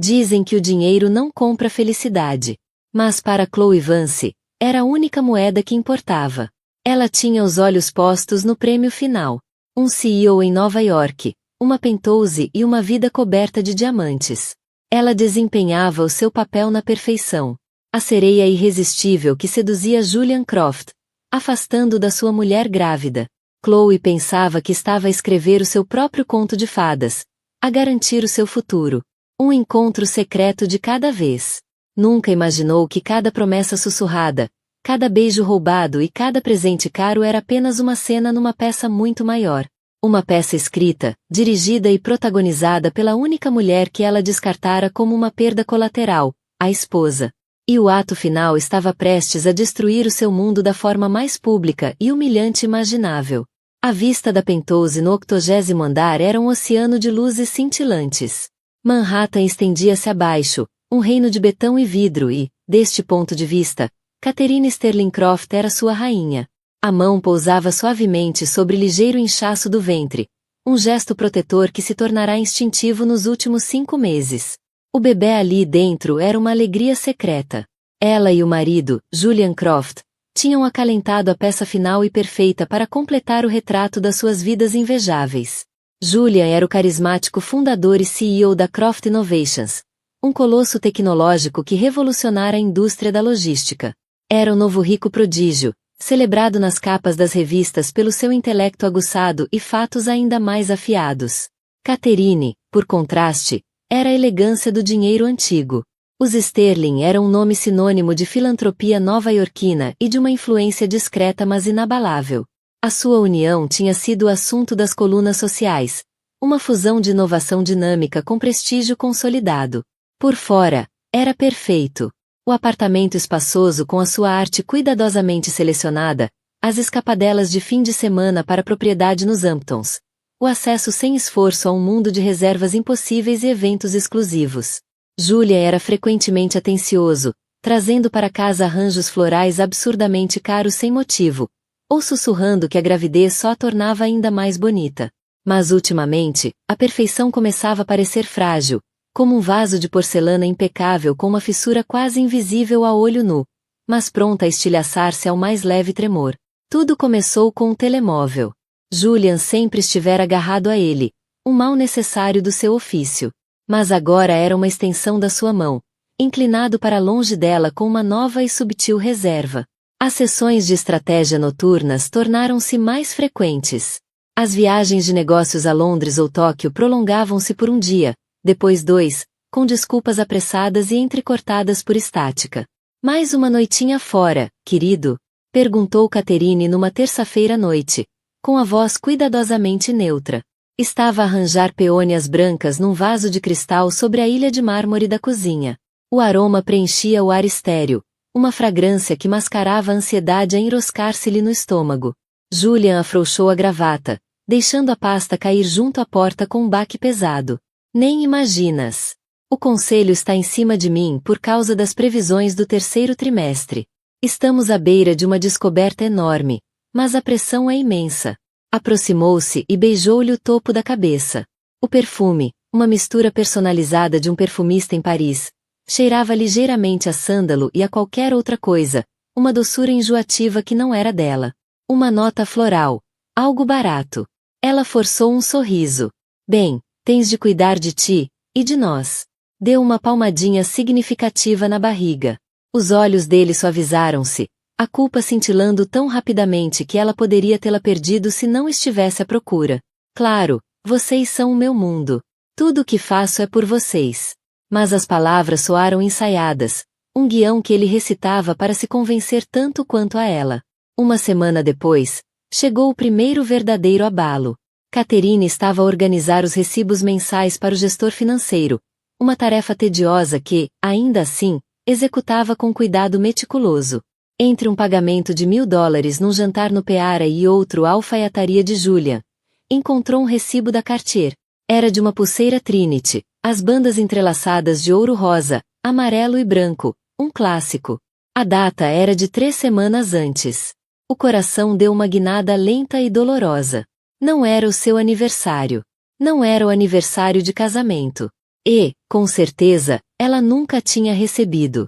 Dizem que o dinheiro não compra felicidade. Mas para Chloe Vance, era a única moeda que importava. Ela tinha os olhos postos no prêmio final. Um CEO em Nova York, uma penthouse e uma vida coberta de diamantes. Ela desempenhava o seu papel na perfeição. A sereia irresistível que seduzia Julian Croft, afastando da sua mulher grávida. Chloe pensava que estava a escrever o seu próprio conto de fadas, a garantir o seu futuro. Um encontro secreto de cada vez. Nunca imaginou que cada promessa sussurrada, cada beijo roubado e cada presente caro era apenas uma cena numa peça muito maior. Uma peça escrita, dirigida e protagonizada pela única mulher que ela descartara como uma perda colateral, a esposa. E o ato final estava prestes a destruir o seu mundo da forma mais pública e humilhante imaginável. A vista da penthouse no 80º andar era um oceano de luzes cintilantes. Manhattan estendia-se abaixo, um reino de betão e vidro e, deste ponto de vista, Catherine Sterling Croft era sua rainha. A mão pousava suavemente sobre o ligeiro inchaço do ventre, um gesto protetor que se tornará instintivo nos últimos 5 meses. O bebê ali dentro era uma alegria secreta. Ela e o marido, Julian Croft, tinham acalentado a peça final e perfeita para completar o retrato das suas vidas invejáveis. Julian era o carismático fundador e CEO da Croft Innovations, um colosso tecnológico que revolucionara a indústria da logística. Era o novo rico prodígio, celebrado nas capas das revistas pelo seu intelecto aguçado e fatos ainda mais afiados. Catherine, por contraste, era a elegância do dinheiro antigo. Os Sterling eram um nome sinônimo de filantropia nova-iorquina e de uma influência discreta mas inabalável. A sua união tinha sido o assunto das colunas sociais, uma fusão de inovação dinâmica com prestígio consolidado. Por fora, era perfeito. O apartamento espaçoso com a sua arte cuidadosamente selecionada, as escapadelas de fim de semana para a propriedade nos Hamptons, o acesso sem esforço a um mundo de reservas impossíveis e eventos exclusivos. Julia era frequentemente atencioso, trazendo para casa arranjos florais absurdamente caros sem motivo, ou sussurrando que a gravidez só a tornava ainda mais bonita. Mas ultimamente, a perfeição começava a parecer frágil, como um vaso de porcelana impecável com uma fissura quase invisível a olho nu, mas pronta a estilhaçar-se ao mais leve tremor. Tudo começou com um telemóvel. Julian sempre estivera agarrado a ele, um mal necessário do seu ofício. Mas agora era uma extensão da sua mão, inclinado para longe dela com uma nova e subtil reserva. As sessões de estratégia noturnas tornaram-se mais frequentes. As viagens de negócios a Londres ou Tóquio prolongavam-se por um dia, depois 2, com desculpas apressadas e entrecortadas por estática. Mais uma noitinha fora, querido? Perguntou Catherine numa terça-feira à noite, com a voz cuidadosamente neutra. Estava a arranjar peônias brancas num vaso de cristal sobre a ilha de mármore da cozinha. O aroma preenchia o ar estéril, uma fragrância que mascarava a ansiedade a enroscar-se-lhe no estômago. Julian afrouxou a gravata, deixando a pasta cair junto à porta com um baque pesado. Nem imaginas. O conselho está em cima de mim por causa das previsões do 3º trimestre. Estamos à beira de uma descoberta enorme, mas a pressão é imensa. Aproximou-se e beijou-lhe o topo da cabeça. O perfume, uma mistura personalizada de um perfumista em Paris, cheirava ligeiramente a sândalo e a qualquer outra coisa, uma doçura enjoativa que não era dela. Uma nota floral, algo barato. Ela forçou um sorriso. Bem, tens de cuidar de ti, e de nós. Deu uma palmadinha significativa na barriga. Os olhos dele suavizaram-se, a culpa cintilando tão rapidamente que ela poderia tê-la perdido se não estivesse à procura. Claro, vocês são o meu mundo. Tudo o que faço é por vocês. Mas as palavras soaram ensaiadas, um guião que ele recitava para se convencer tanto quanto a ela. Uma semana depois, chegou o primeiro verdadeiro abalo. Catherine estava a organizar os recibos mensais para o gestor financeiro, uma tarefa tediosa que, ainda assim, executava com cuidado meticuloso. Entre um pagamento de $1.000 num jantar no Peara e outro à alfaiataria de Julian, encontrou um recibo da Cartier. Era de uma pulseira Trinity, as bandas entrelaçadas de ouro rosa, amarelo e branco, um clássico. A data era de 3 semanas antes. O coração deu uma guinada lenta e dolorosa. Não era o seu aniversário. Não era o aniversário de casamento. E, com certeza, ela nunca tinha recebido.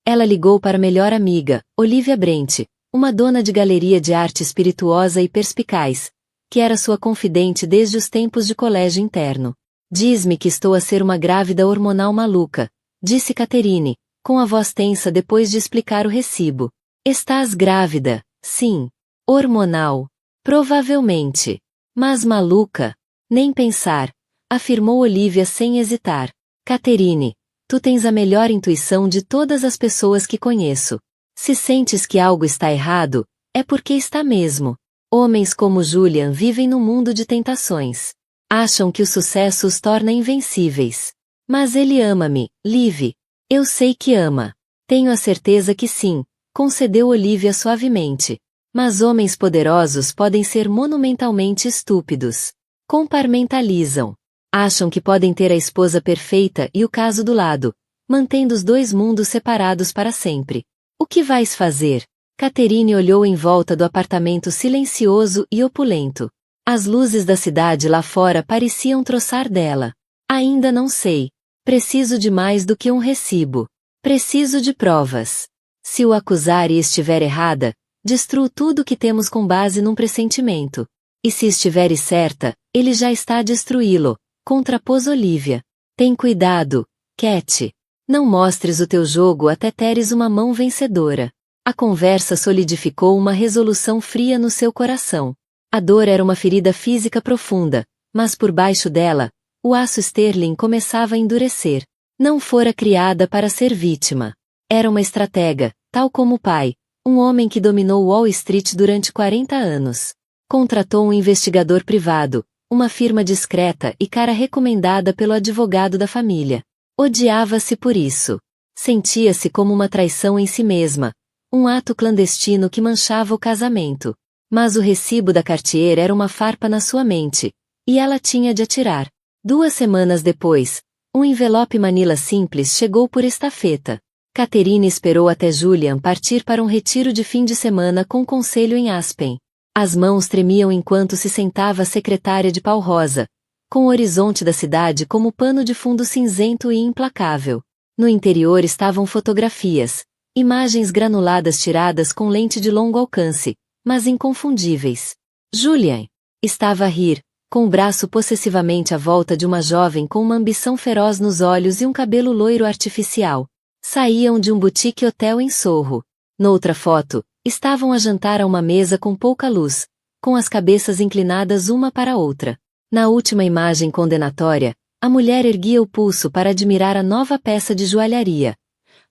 Ela ligou para a melhor amiga, Olivia Brent, uma dona de galeria de arte espirituosa e perspicaz, que era sua confidente desde os tempos de colégio interno. Diz-me que estou a ser uma grávida hormonal maluca, disse Catherine, com a voz tensa depois de explicar o recibo. Estás grávida, sim. Hormonal. Provavelmente. Mas maluca? Nem pensar, afirmou Olivia sem hesitar. Catherine, tu tens a melhor intuição de todas as pessoas que conheço. Se sentes que algo está errado, é porque está mesmo. Homens como Julian vivem num mundo de tentações. Acham que o sucesso os torna invencíveis. Mas ele ama-me, Liv. Eu sei que ama. Tenho a certeza que sim, concedeu Olivia suavemente. Mas homens poderosos podem ser monumentalmente estúpidos. Comparmentalizam. Acham que podem ter a esposa perfeita e o caso do lado, mantendo os dois mundos separados para sempre. O que vais fazer? Catherine olhou em volta do apartamento silencioso e opulento. As luzes da cidade lá fora pareciam troçar dela. Ainda não sei. Preciso de mais do que um recibo. Preciso de provas. Se o acusar e estiver errada, destruo tudo o que temos com base num pressentimento. E se estiveres certa, ele já está a destruí-lo, contrapôs Olivia. Tem cuidado, Cat. Não mostres o teu jogo até teres uma mão vencedora. A conversa solidificou uma resolução fria no seu coração. A dor era uma ferida física profunda, mas por baixo dela, o aço Sterling começava a endurecer. Não fora criada para ser vítima. Era uma estratega, tal como o pai, um homem que dominou Wall Street durante 40 anos. Contratou um investigador privado, uma firma discreta e cara recomendada pelo advogado da família. Odiava-se por isso. Sentia-se como uma traição em si mesma, um ato clandestino que manchava o casamento. Mas o recibo da Cartier era uma farpa na sua mente, e ela tinha de atirar. 2 semanas depois, um envelope Manila simples chegou por estafeta. Catherine esperou até Julian partir para um retiro de fim de semana com conselho em Aspen. As mãos tremiam enquanto se sentava a secretária de pau rosa, com o horizonte da cidade como pano de fundo cinzento e implacável. No interior estavam fotografias, imagens granuladas tiradas com lente de longo alcance, mas inconfundíveis. Julian estava a rir, com o braço possessivamente à volta de uma jovem com uma ambição feroz nos olhos e um cabelo loiro artificial. Saíam de um boutique hotel em Sorro. Noutra foto, estavam a jantar a uma mesa com pouca luz, com as cabeças inclinadas uma para a outra. Na última imagem condenatória, a mulher erguia o pulso para admirar a nova peça de joalharia.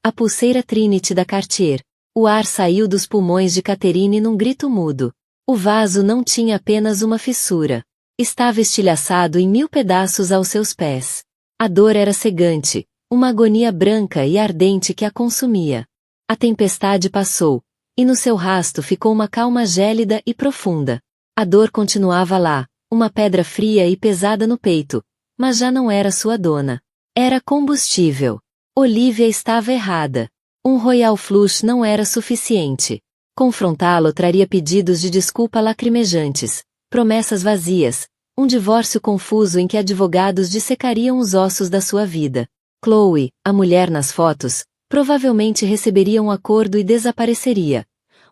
A pulseira Trinity da Cartier. O ar saiu dos pulmões de Catherine num grito mudo. O vaso não tinha apenas uma fissura. Estava estilhaçado em 1000 pedaços aos seus pés. A dor era cegante, uma agonia branca e ardente que a consumia. A tempestade passou, e no seu rasto ficou uma calma gélida e profunda. A dor continuava lá, uma pedra fria e pesada no peito, mas já não era sua dona. Era combustível. Olivia estava errada. Um Royal Flush não era suficiente. Confrontá-lo traria pedidos de desculpa lacrimejantes, promessas vazias, um divórcio confuso em que advogados dissecariam os ossos da sua vida. Chloe, a mulher nas fotos, provavelmente receberia um acordo e desapareceria.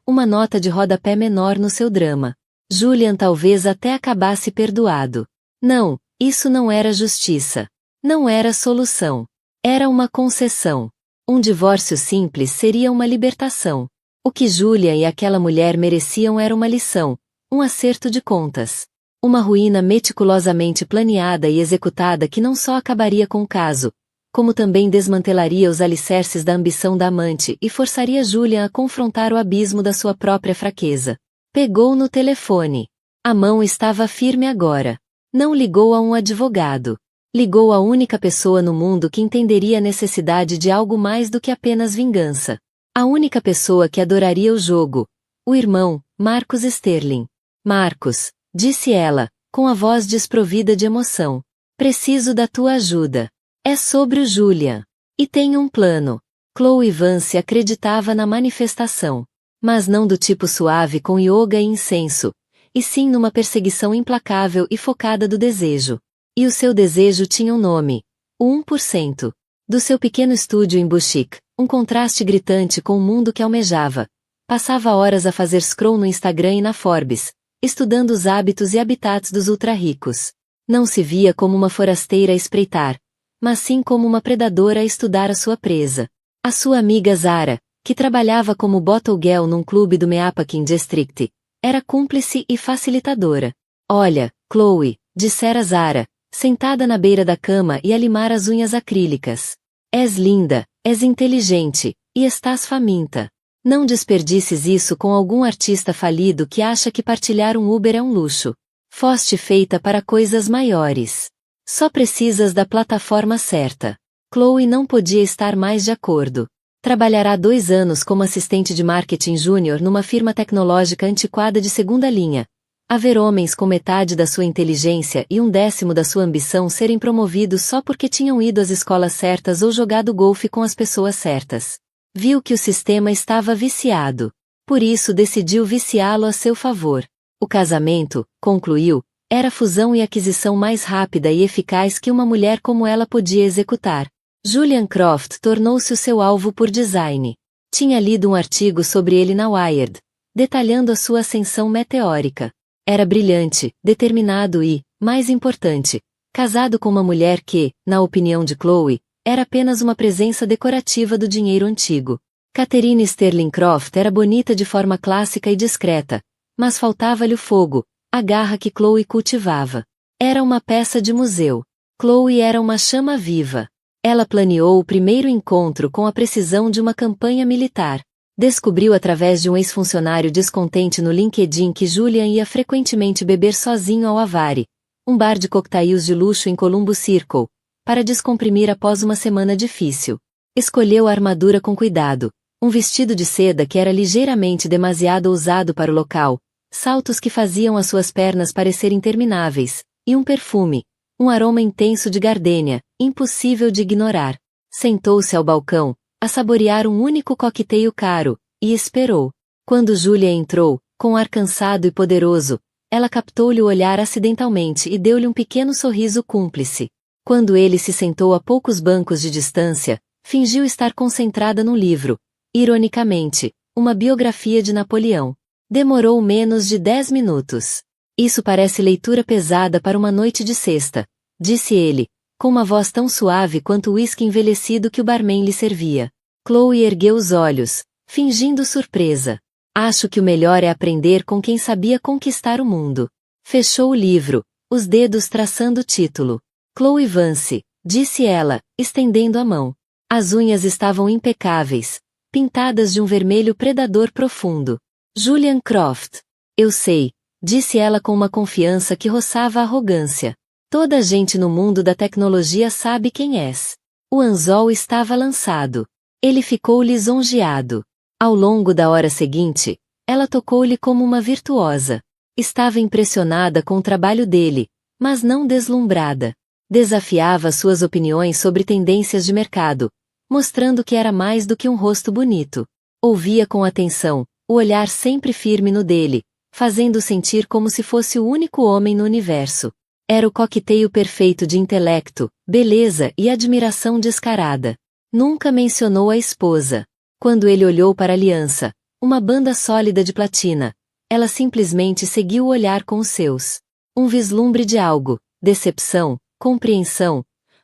Uma nota de rodapé menor no seu drama. Julian talvez até acabasse perdoado. Não, isso não era justiça. Não era solução. Era uma concessão. Um divórcio simples seria uma libertação. O que Julian e aquela mulher mereciam era uma lição, um acerto de contas. Uma ruína meticulosamente planeada e executada que não só acabaria com o caso, como também desmantelaria os alicerces da ambição da amante e forçaria Julian a confrontar o abismo da sua própria fraqueza. Pegou no telefone. A mão estava firme agora. Não ligou a um advogado. Ligou à única pessoa no mundo que entenderia a necessidade de algo mais do que apenas vingança. A única pessoa que adoraria o jogo. O irmão, Marcus Sterling. Marcus, disse ela, com a voz desprovida de emoção. Preciso da tua ajuda. É sobre o Julian. E tenho um plano. Chloe Vance acreditava na manifestação. Mas não do tipo suave com yoga e incenso, e sim numa perseguição implacável e focada do desejo. E o seu desejo tinha um nome. O 1%. Do seu pequeno estúdio em Bushwick, um contraste gritante com o mundo que almejava. Passava horas a fazer scroll no Instagram e na Forbes, estudando os hábitos e habitats dos ultra-ricos. Não se via como uma forasteira a espreitar, mas sim como uma predadora a estudar a sua presa. A sua amiga Zara, que trabalhava como bottle girl num clube do Meapakin District, era cúmplice e facilitadora. Olha, Chloe, dissera Zara, sentada na beira da cama e a limar as unhas acrílicas. És linda, és inteligente, e estás faminta. Não desperdices isso com algum artista falido que acha que partilhar um Uber é um luxo. Foste feita para coisas maiores. Só precisas da plataforma certa. Chloe não podia estar mais de acordo. Trabalhará 2 anos como assistente de marketing júnior numa firma tecnológica antiquada de segunda linha. A ver homens com metade da sua inteligência e 1/10 da sua ambição serem promovidos só porque tinham ido às escolas certas ou jogado golfe com as pessoas certas. Viu que o sistema estava viciado. Por isso decidiu viciá-lo a seu favor. O casamento, concluiu, era a fusão e aquisição mais rápida e eficaz que uma mulher como ela podia executar. Julian Croft tornou-se o seu alvo por design. Tinha lido um artigo sobre ele na Wired, detalhando a sua ascensão meteórica. Era brilhante, determinado e, mais importante, casado com uma mulher que, na opinião de Chloe, era apenas uma presença decorativa do dinheiro antigo. Catherine Sterling Croft era bonita de forma clássica e discreta, mas faltava-lhe o fogo, a garra que Chloe cultivava. Era uma peça de museu. Chloe era uma chama viva. Ela planeou o primeiro encontro com a precisão de uma campanha militar. Descobriu através de um ex-funcionário descontente no LinkedIn que Julian ia frequentemente beber sozinho ao Avari, um bar de coquetéis de luxo em Columbo Circle, para descomprimir após uma semana difícil. Escolheu a armadura com cuidado, um vestido de seda que era ligeiramente demasiado ousado para o local, saltos que faziam as suas pernas parecer intermináveis, e um perfume, um aroma intenso de gardênia, impossível de ignorar. Sentou-se ao balcão, a saborear um único coquetel caro, e esperou. Quando Julia entrou, com ar cansado e poderoso, ela captou-lhe o olhar acidentalmente e deu-lhe um pequeno sorriso cúmplice. Quando ele se sentou a poucos bancos de distância, fingiu estar concentrada num livro, ironicamente, uma biografia de Napoleão. Demorou menos de 10 minutos. Isso parece leitura pesada para uma noite de sexta, disse ele, com uma voz tão suave quanto o uísque envelhecido que o barman lhe servia. Chloe ergueu os olhos, fingindo surpresa. Acho que o melhor é aprender com quem sabia conquistar o mundo. Fechou o livro, os dedos traçando o título. Chloe Vance, disse ela, estendendo a mão. As unhas estavam impecáveis, pintadas de um vermelho predador profundo. Julian Croft. Eu sei, disse ela com uma confiança que roçava a arrogância. Toda a gente no mundo da tecnologia sabe quem és. O anzol estava lançado. Ele ficou lisonjeado. Ao longo da hora seguinte, ela tocou-lhe como uma virtuosa. Estava impressionada com o trabalho dele, mas não deslumbrada. Desafiava suas opiniões sobre tendências de mercado, mostrando que era mais do que um rosto bonito. Ouvia com atenção, o olhar sempre firme no dele, fazendo sentir como se fosse o único homem no universo. Era o coquetel perfeito de intelecto, beleza e admiração descarada. Nunca mencionou a esposa. Quando ele olhou para a aliança, uma banda sólida de platina, ela simplesmente seguiu o olhar com os seus. Um vislumbre de algo, decepção, compreensão,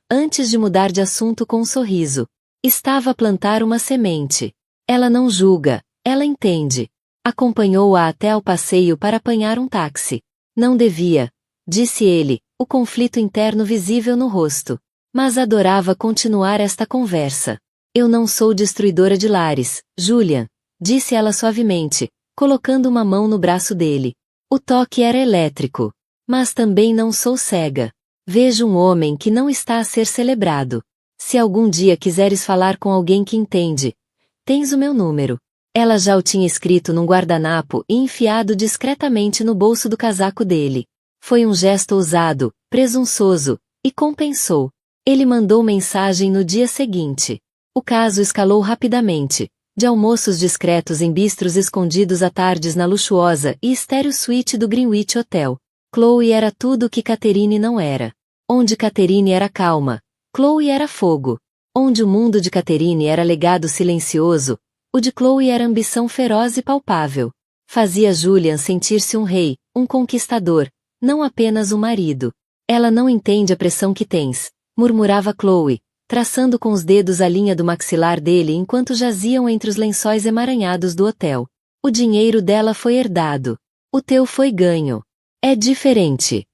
antes de mudar de assunto com um sorriso. Estava a plantar uma semente. Ela não julga, ela entende. Acompanhou-a até ao passeio para apanhar um táxi. Não devia, disse ele, o conflito interno visível no rosto. Mas adorava continuar esta conversa. Eu não sou destruidora de lares, Julian, disse ela suavemente, colocando uma mão no braço dele. O toque era elétrico. Mas também não sou cega. Vejo um homem que não está a ser celebrado. Se algum dia quiseres falar com alguém que entende, tens o meu número. Ela já o tinha escrito num guardanapo e enfiado discretamente no bolso do casaco dele. Foi um gesto ousado, presunçoso, e compensou. Ele mandou mensagem no dia seguinte. O caso escalou rapidamente, de almoços discretos em bistros escondidos à tardes na luxuosa e estéril suíte do Greenwich Hotel. Chloe era tudo o que Catherine não era. Onde Catherine era calma, Chloe era fogo. Onde o mundo de Catherine era legado silencioso, o de Chloe era ambição feroz e palpável. Fazia Julian sentir-se um rei, um conquistador, não apenas um marido. Ela não entende a pressão que tens, murmurava Chloe, traçando com os dedos a linha do maxilar dele enquanto jaziam entre os lençóis emaranhados do hotel. O dinheiro dela foi herdado. O teu foi ganho. É diferente.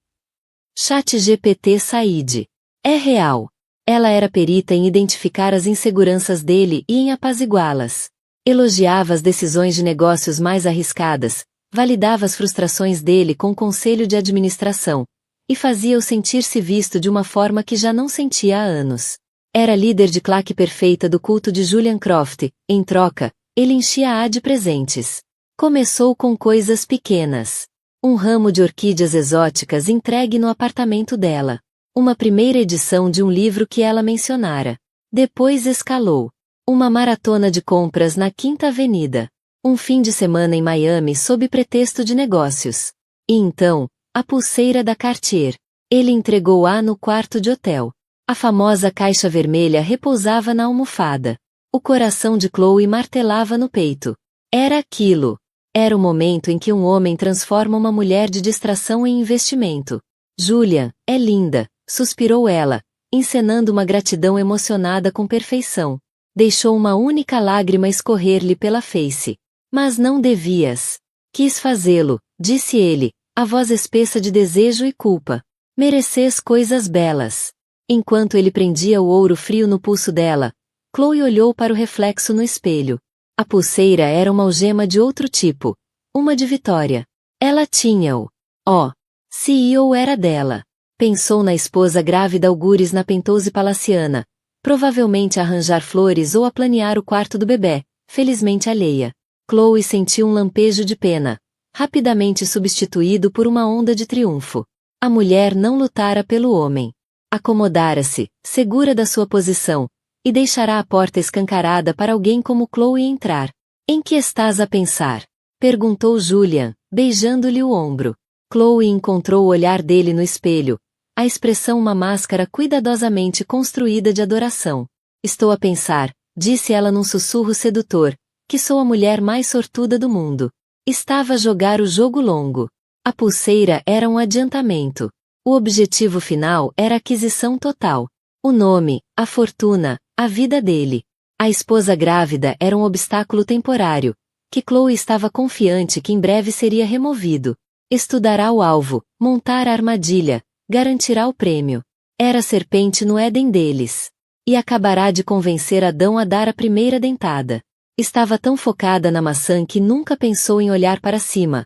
ChatGPT Said. É real. Ela era perita em identificar as inseguranças dele e em apaziguá-las. Elogiava as decisões de negócios mais arriscadas, validava as frustrações dele com o conselho de administração, e fazia-o sentir-se visto de uma forma que já não sentia há anos. Era líder de claque perfeita do culto de Julian Croft. Em troca, ele enchia-a de presentes. Começou com coisas pequenas. Um ramo de orquídeas exóticas entregue no apartamento dela. Uma primeira edição de um livro que ela mencionara. Depois escalou. Uma maratona de compras na Quinta Avenida. Um fim de semana em Miami sob pretexto de negócios. E então, a pulseira da Cartier. Ele entregou-a no quarto de hotel. A famosa caixa vermelha repousava na almofada. O coração de Chloe martelava no peito. Era aquilo. Era o momento em que um homem transforma uma mulher de distração em investimento. Julian, é linda, suspirou ela, encenando uma gratidão emocionada com perfeição. Deixou uma única lágrima escorrer-lhe pela face. Mas não devias. Quis fazê-lo, disse ele, a voz espessa de desejo e culpa. Mereces coisas belas. Enquanto ele prendia o ouro frio no pulso dela, Chloe olhou para o reflexo no espelho. A pulseira era uma algema de outro tipo, uma de Vitória. Ela tinha-o. CEO era dela. Pensou na esposa grávida algures na Penthouse Palaciana, provavelmente a arranjar flores ou a planear o quarto do bebê, felizmente alheia. Chloe sentiu um lampejo de pena, rapidamente substituído por uma onda de triunfo. A mulher não lutara pelo homem. Acomodara-se, segura da sua posição, e deixará a porta escancarada para alguém como Chloe entrar. Em que estás a pensar? Perguntou Julian, beijando-lhe o ombro. Chloe encontrou o olhar dele no espelho, a expressão uma máscara cuidadosamente construída de adoração. Estou a pensar, disse ela num sussurro sedutor, que sou a mulher mais sortuda do mundo. Estava a jogar o jogo longo. A pulseira era um adiantamento. O objetivo final era a aquisição total. O nome, a fortuna, a vida dele. A esposa grávida era um obstáculo temporário, que Chloe estava confiante que em breve seria removido. Estudará o alvo, montar a armadilha, garantirá o prêmio. Era a serpente no Éden deles. E acabará de convencer Adão a dar a primeira dentada. Estava tão focada na maçã que nunca pensou em olhar para cima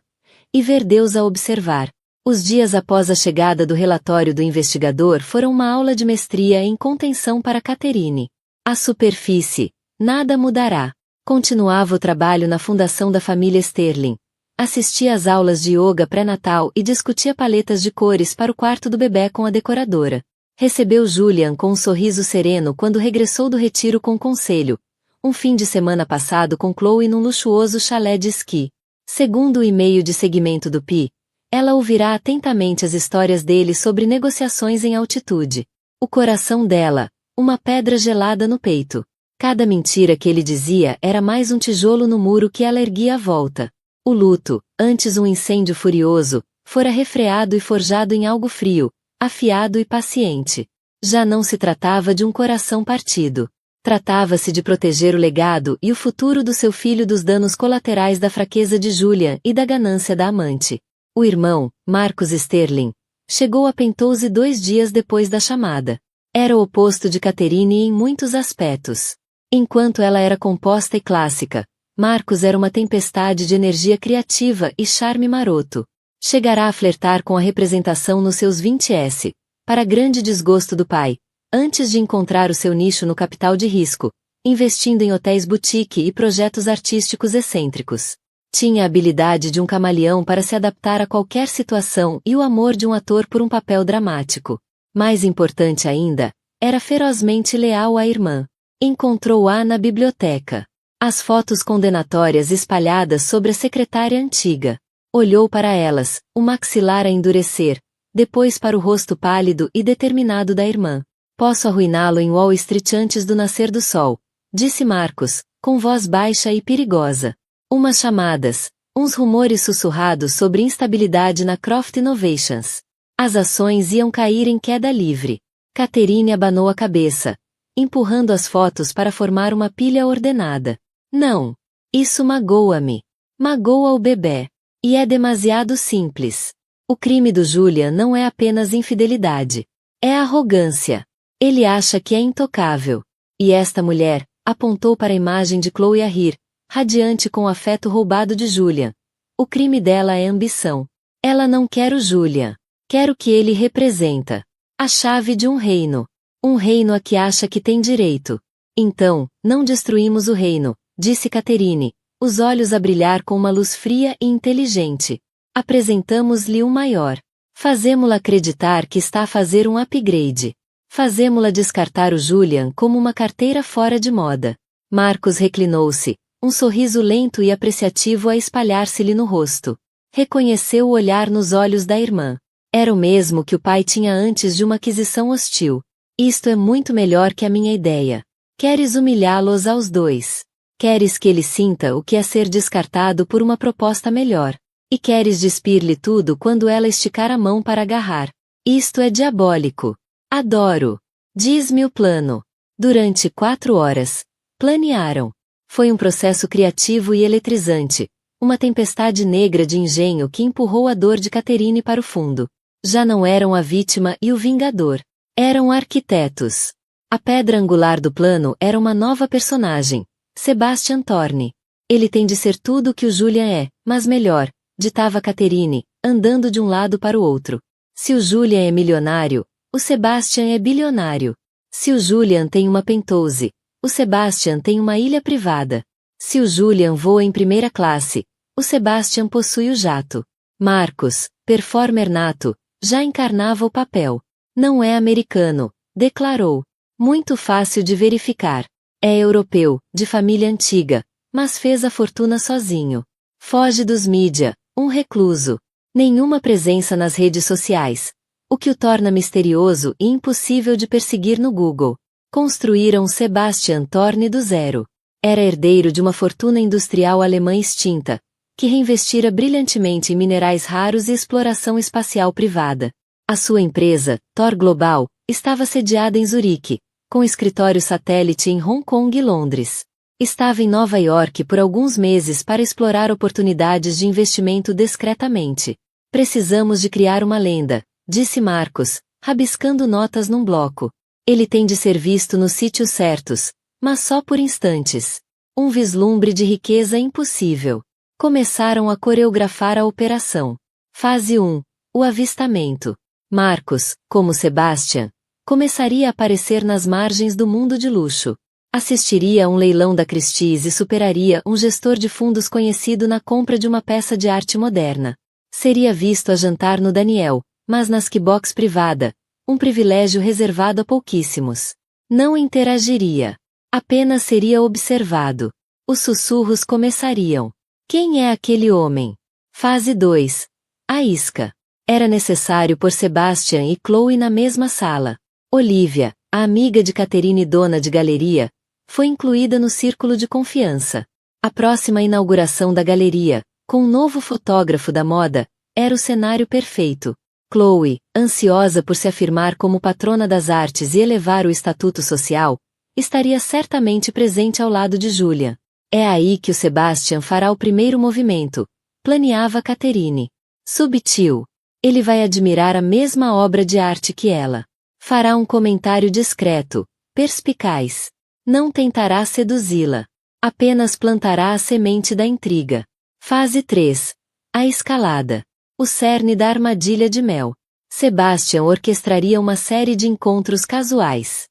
e ver Deus a observar. Os dias após a chegada do relatório do investigador foram uma aula de mestria em contenção para Catherine. A superfície, nada mudará. Continuava o trabalho na fundação da família Sterling. Assistia às aulas de yoga pré-natal e discutia paletas de cores para o quarto do bebê com a decoradora. Recebeu Julian com um sorriso sereno quando regressou do retiro com conselho. Um fim de semana passado com Chloe num luxuoso chalé de esqui. Segundo o e-mail de seguimento do Pi, ela ouvirá atentamente as histórias dele sobre negociações em altitude. O coração dela, uma pedra gelada no peito. Cada mentira que ele dizia era mais um tijolo no muro que ela erguia à volta. O luto, antes um incêndio furioso, fora refreado e forjado em algo frio, afiado e paciente. Já não se tratava de um coração partido. Tratava-se de proteger o legado e o futuro do seu filho dos danos colaterais da fraqueza de Julian e da ganância da amante. O irmão, Marcus Sterling, chegou a Penthouse 2 dias depois da chamada. Era o oposto de Catherine em muitos aspectos. Enquanto ela era composta e clássica, Marcus era uma tempestade de energia criativa e charme maroto. Chegará a flertar com a representação nos seus 20s, para grande desgosto do pai, antes de encontrar o seu nicho no capital de risco, investindo em hotéis boutique e projetos artísticos excêntricos. Tinha a habilidade de um camaleão para se adaptar a qualquer situação e o amor de um ator por um papel dramático. Mais importante ainda, era ferozmente leal à irmã. Encontrou-a na biblioteca. As fotos condenatórias espalhadas sobre a secretária antiga. Olhou para elas, o maxilar a endurecer, depois para o rosto pálido e determinado da irmã. Posso arruiná-lo em Wall Street antes do nascer do sol, disse Marcos, com voz baixa e perigosa. Umas chamadas, uns rumores sussurrados sobre instabilidade na Croft Innovations. As ações iam cair em queda livre. Catherine abanou a cabeça, empurrando as fotos para formar uma pilha ordenada. Não. Isso magoa-me. Magoa o bebê. E é demasiado simples. O crime do Julian não é apenas infidelidade. É arrogância. Ele acha que é intocável. E esta mulher, apontou para a imagem de Chloe a rir, radiante com o afeto roubado de Julian. O crime dela é ambição. Ela não quer o Julian. Quer o que ele representa. A chave de um reino. Um reino a que acha que tem direito. Então, não destruímos o reino, disse Catherine, os olhos a brilhar com uma luz fria e inteligente. Apresentamos-lhe um maior. Fazemo-la acreditar que está a fazer um upgrade. Fazemo-la descartar o Julian como uma carteira fora de moda. Marcos reclinou-se, um sorriso lento e apreciativo a espalhar-se-lhe no rosto. Reconheceu o olhar nos olhos da irmã. Era o mesmo que o pai tinha antes de uma aquisição hostil. Isto é muito melhor que a minha ideia. Queres humilhá-los aos dois. Queres que ele sinta o que é ser descartado por uma proposta melhor. E queres despir-lhe tudo quando ela esticar a mão para agarrar. Isto é diabólico. Adoro. Diz-me o plano. Durante 4 horas. Planearam. Foi um processo criativo e eletrizante. Uma tempestade negra de engenho que empurrou a dor de Catherine para o fundo. Já não eram a vítima e o vingador. Eram arquitetos. A pedra angular do plano era uma nova personagem, Sebastian Thorne. Ele tem de ser tudo o que o Julian é, mas melhor, ditava Catherine, andando de um lado para o outro. Se o Julian é milionário, o Sebastian é bilionário. Se o Julian tem uma penthouse, o Sebastian tem uma ilha privada. Se o Julian voa em primeira classe, o Sebastian possui o jato. Marcos, performer nato, já encarnava o papel. Não é americano, declarou. Muito fácil de verificar. É europeu, de família antiga, mas fez a fortuna sozinho. Foge dos mídia, um recluso. Nenhuma presença nas redes sociais. O que o torna misterioso e impossível de perseguir no Google. Construíram Sebastian Thorne do zero. Era herdeiro de uma fortuna industrial alemã extinta, que reinvestira brilhantemente em minerais raros e exploração espacial privada. A sua empresa, Thor Global, estava sediada em Zurique, com escritório satélite em Hong Kong e Londres. Estava em Nova York por alguns meses para explorar oportunidades de investimento discretamente. Precisamos de criar uma lenda, disse Marcos, rabiscando notas num bloco. Ele tem de ser visto nos sítios certos, mas só por instantes. Um vislumbre de riqueza impossível. Começaram a coreografar a operação. Fase 1. O avistamento. Marcos, como Sebastian, começaria a aparecer nas margens do mundo de luxo. Assistiria a um leilão da Christie's e superaria um gestor de fundos conhecido na compra de uma peça de arte moderna. Seria visto a jantar no Daniel, mas na skybox privada, um privilégio reservado a pouquíssimos. Não interagiria. Apenas seria observado. Os sussurros começariam. Quem é aquele homem? Fase 2. A isca. Era necessário pôr Sebastian e Chloe na mesma sala. Olivia, a amiga de Catherine dona de galeria, foi incluída no círculo de confiança. A próxima inauguração da galeria, com um novo fotógrafo da moda, era o cenário perfeito. Chloe, ansiosa por se afirmar como patrona das artes e elevar o estatuto social, estaria certamente presente ao lado de Julian. É aí que o Sebastian fará o primeiro movimento, planeava Catherine. Subtil. Ele vai admirar a mesma obra de arte que ela. Fará um comentário discreto, perspicaz. Não tentará seduzi-la. Apenas plantará a semente da intriga. Fase 3. A escalada. O cerne da armadilha de Mel. Sebastian orquestraria uma série de encontros casuais.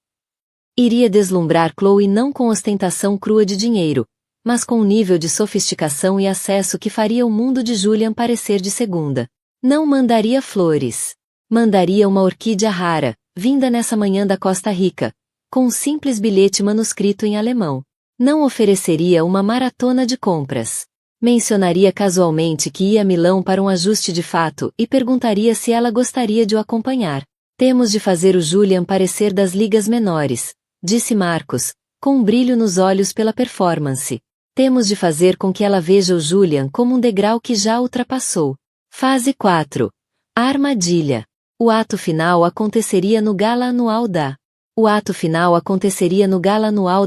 Iria deslumbrar Chloe não com ostentação crua de dinheiro, mas com um nível de sofisticação e acesso que faria o mundo de Julian parecer de segunda. Não mandaria flores. Mandaria uma orquídea rara, vinda nessa manhã da Costa Rica, com um simples bilhete manuscrito em alemão. Não ofereceria uma maratona de compras. Mencionaria casualmente que ia a Milão para um ajuste de fato e perguntaria se ela gostaria de o acompanhar. Temos de fazer o Julian parecer das ligas menores, disse Marcos, com um brilho nos olhos pela performance. Temos de fazer com que ela veja o Julian como um degrau que já ultrapassou. Fase 4. A armadilha. O ato final aconteceria no gala anual da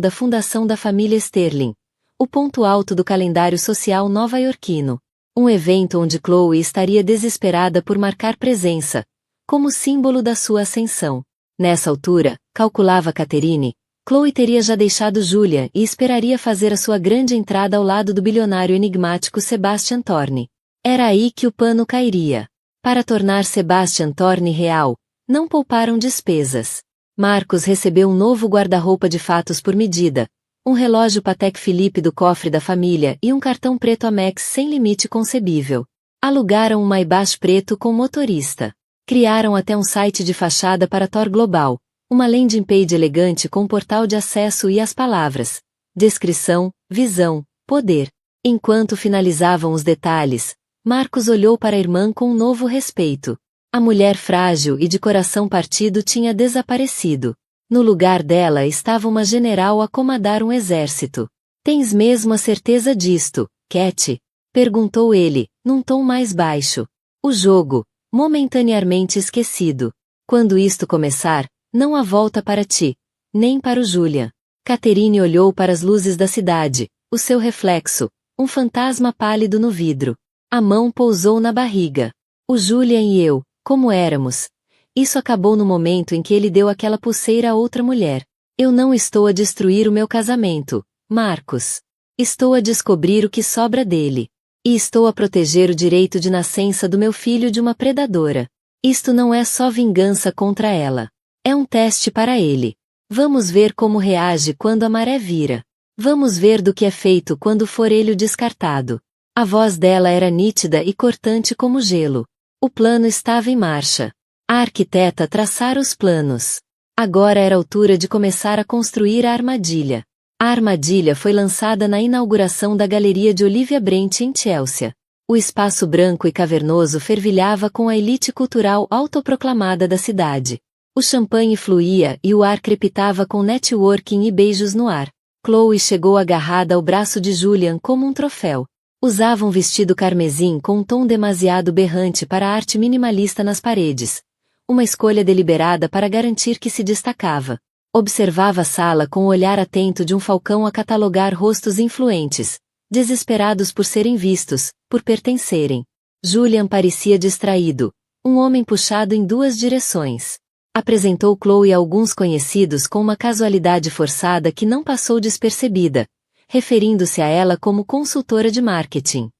Fundação da Família Sterling, o ponto alto do calendário social nova-iorquino. Um evento onde Chloe estaria desesperada por marcar presença, como símbolo da sua ascensão. Nessa altura, calculava Catherine, Chloe teria já deixado Julian e esperaria fazer a sua grande entrada ao lado do bilionário enigmático Sebastian Thorne. Era aí que o pano cairia. Para tornar Sebastian Thorne real, não pouparam despesas. Marcos recebeu um novo guarda-roupa de fatos por medida, um relógio Patek Philippe do cofre da família e um cartão preto Amex sem limite concebível. Alugaram um Maybach preto com motorista. Criaram até um site de fachada para Thor Global, uma landing page elegante com um portal de acesso e as palavras: descrição, visão, poder. Enquanto finalizavam os detalhes, Marcos olhou para a irmã com um novo respeito. A mulher frágil e de coração partido tinha desaparecido. No lugar dela estava uma general a comandar um exército. Tens mesmo a certeza disto, Cat? Perguntou ele, num tom mais baixo. O jogo, momentaneamente esquecido. Quando isto começar, não há volta para ti, nem para o Julian. Catherine olhou para as luzes da cidade, o seu reflexo, um fantasma pálido no vidro. A mão pousou na barriga. O Julian e eu, como éramos. Isso acabou no momento em que ele deu aquela pulseira a outra mulher. Eu não estou a destruir o meu casamento, Marcos. Estou a descobrir o que sobra dele. E estou a proteger o direito de nascença do meu filho de uma predadora. Isto não é só vingança contra ela. É um teste para ele. Vamos ver como reage quando a maré vira. Vamos ver do que é feito quando for ele o descartado. A voz dela era nítida e cortante como gelo. O plano estava em marcha. A arquiteta traçara os planos. Agora era a altura de começar a construir a armadilha. A armadilha foi lançada na inauguração da Galeria de Olivia Brent em Chelsea. O espaço branco e cavernoso fervilhava com a elite cultural autoproclamada da cidade. O champanhe fluía e o ar crepitava com networking e beijos no ar. Chloe chegou agarrada ao braço de Julian como um troféu. Usava um vestido carmesim com um tom demasiado berrante para a arte minimalista nas paredes. Uma escolha deliberada para garantir que se destacava. Observava a sala com o olhar atento de um falcão a catalogar rostos influentes, desesperados por serem vistos, por pertencerem. Julian parecia distraído, um homem puxado em duas direções. Apresentou Chloe a alguns conhecidos com uma casualidade forçada que não passou despercebida, referindo-se a ela como consultora de marketing.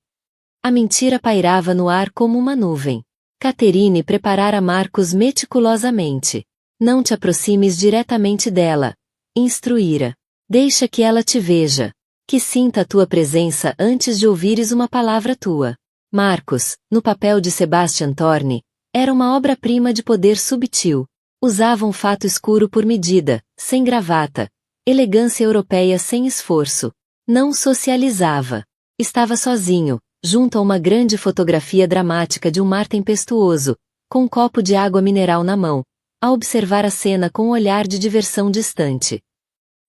A mentira pairava no ar como uma nuvem. Catherine preparara Marcos meticulosamente. Não te aproximes diretamente dela. Instruíra. Deixa que ela te veja. Que sinta a tua presença antes de ouvires uma palavra tua. Marcos, no papel de Sebastian Thorne, era uma obra-prima de poder subtil. Usava um fato escuro por medida, sem gravata. Elegância europeia sem esforço. Não socializava. Estava sozinho, junto a uma grande fotografia dramática de um mar tempestuoso, com um copo de água mineral na mão, a observar a cena com um olhar de diversão distante.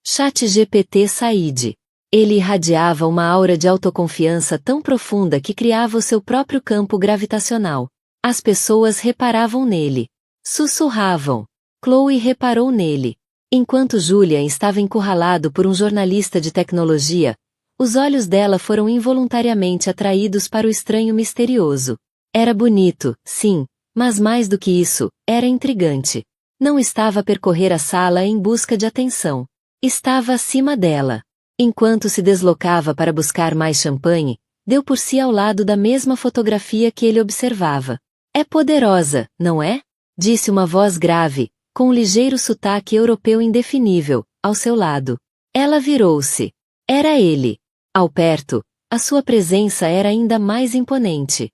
ChatGPT Said. Ele irradiava uma aura de autoconfiança tão profunda que criava o seu próprio campo gravitacional. As pessoas reparavam nele. Sussurravam. Chloe reparou nele. Enquanto Julian estava encurralado por um jornalista de tecnologia, os olhos dela foram involuntariamente atraídos para o estranho misterioso. Era bonito, sim, mas mais do que isso, era intrigante. Não estava a percorrer a sala em busca de atenção. Estava acima dela. Enquanto se deslocava para buscar mais champanhe, deu por si ao lado da mesma fotografia que ele observava. É poderosa, não é? Disse uma voz grave, com um ligeiro sotaque europeu indefinível, ao seu lado. Ela virou-se. Era ele. Ao perto, a sua presença era ainda mais imponente.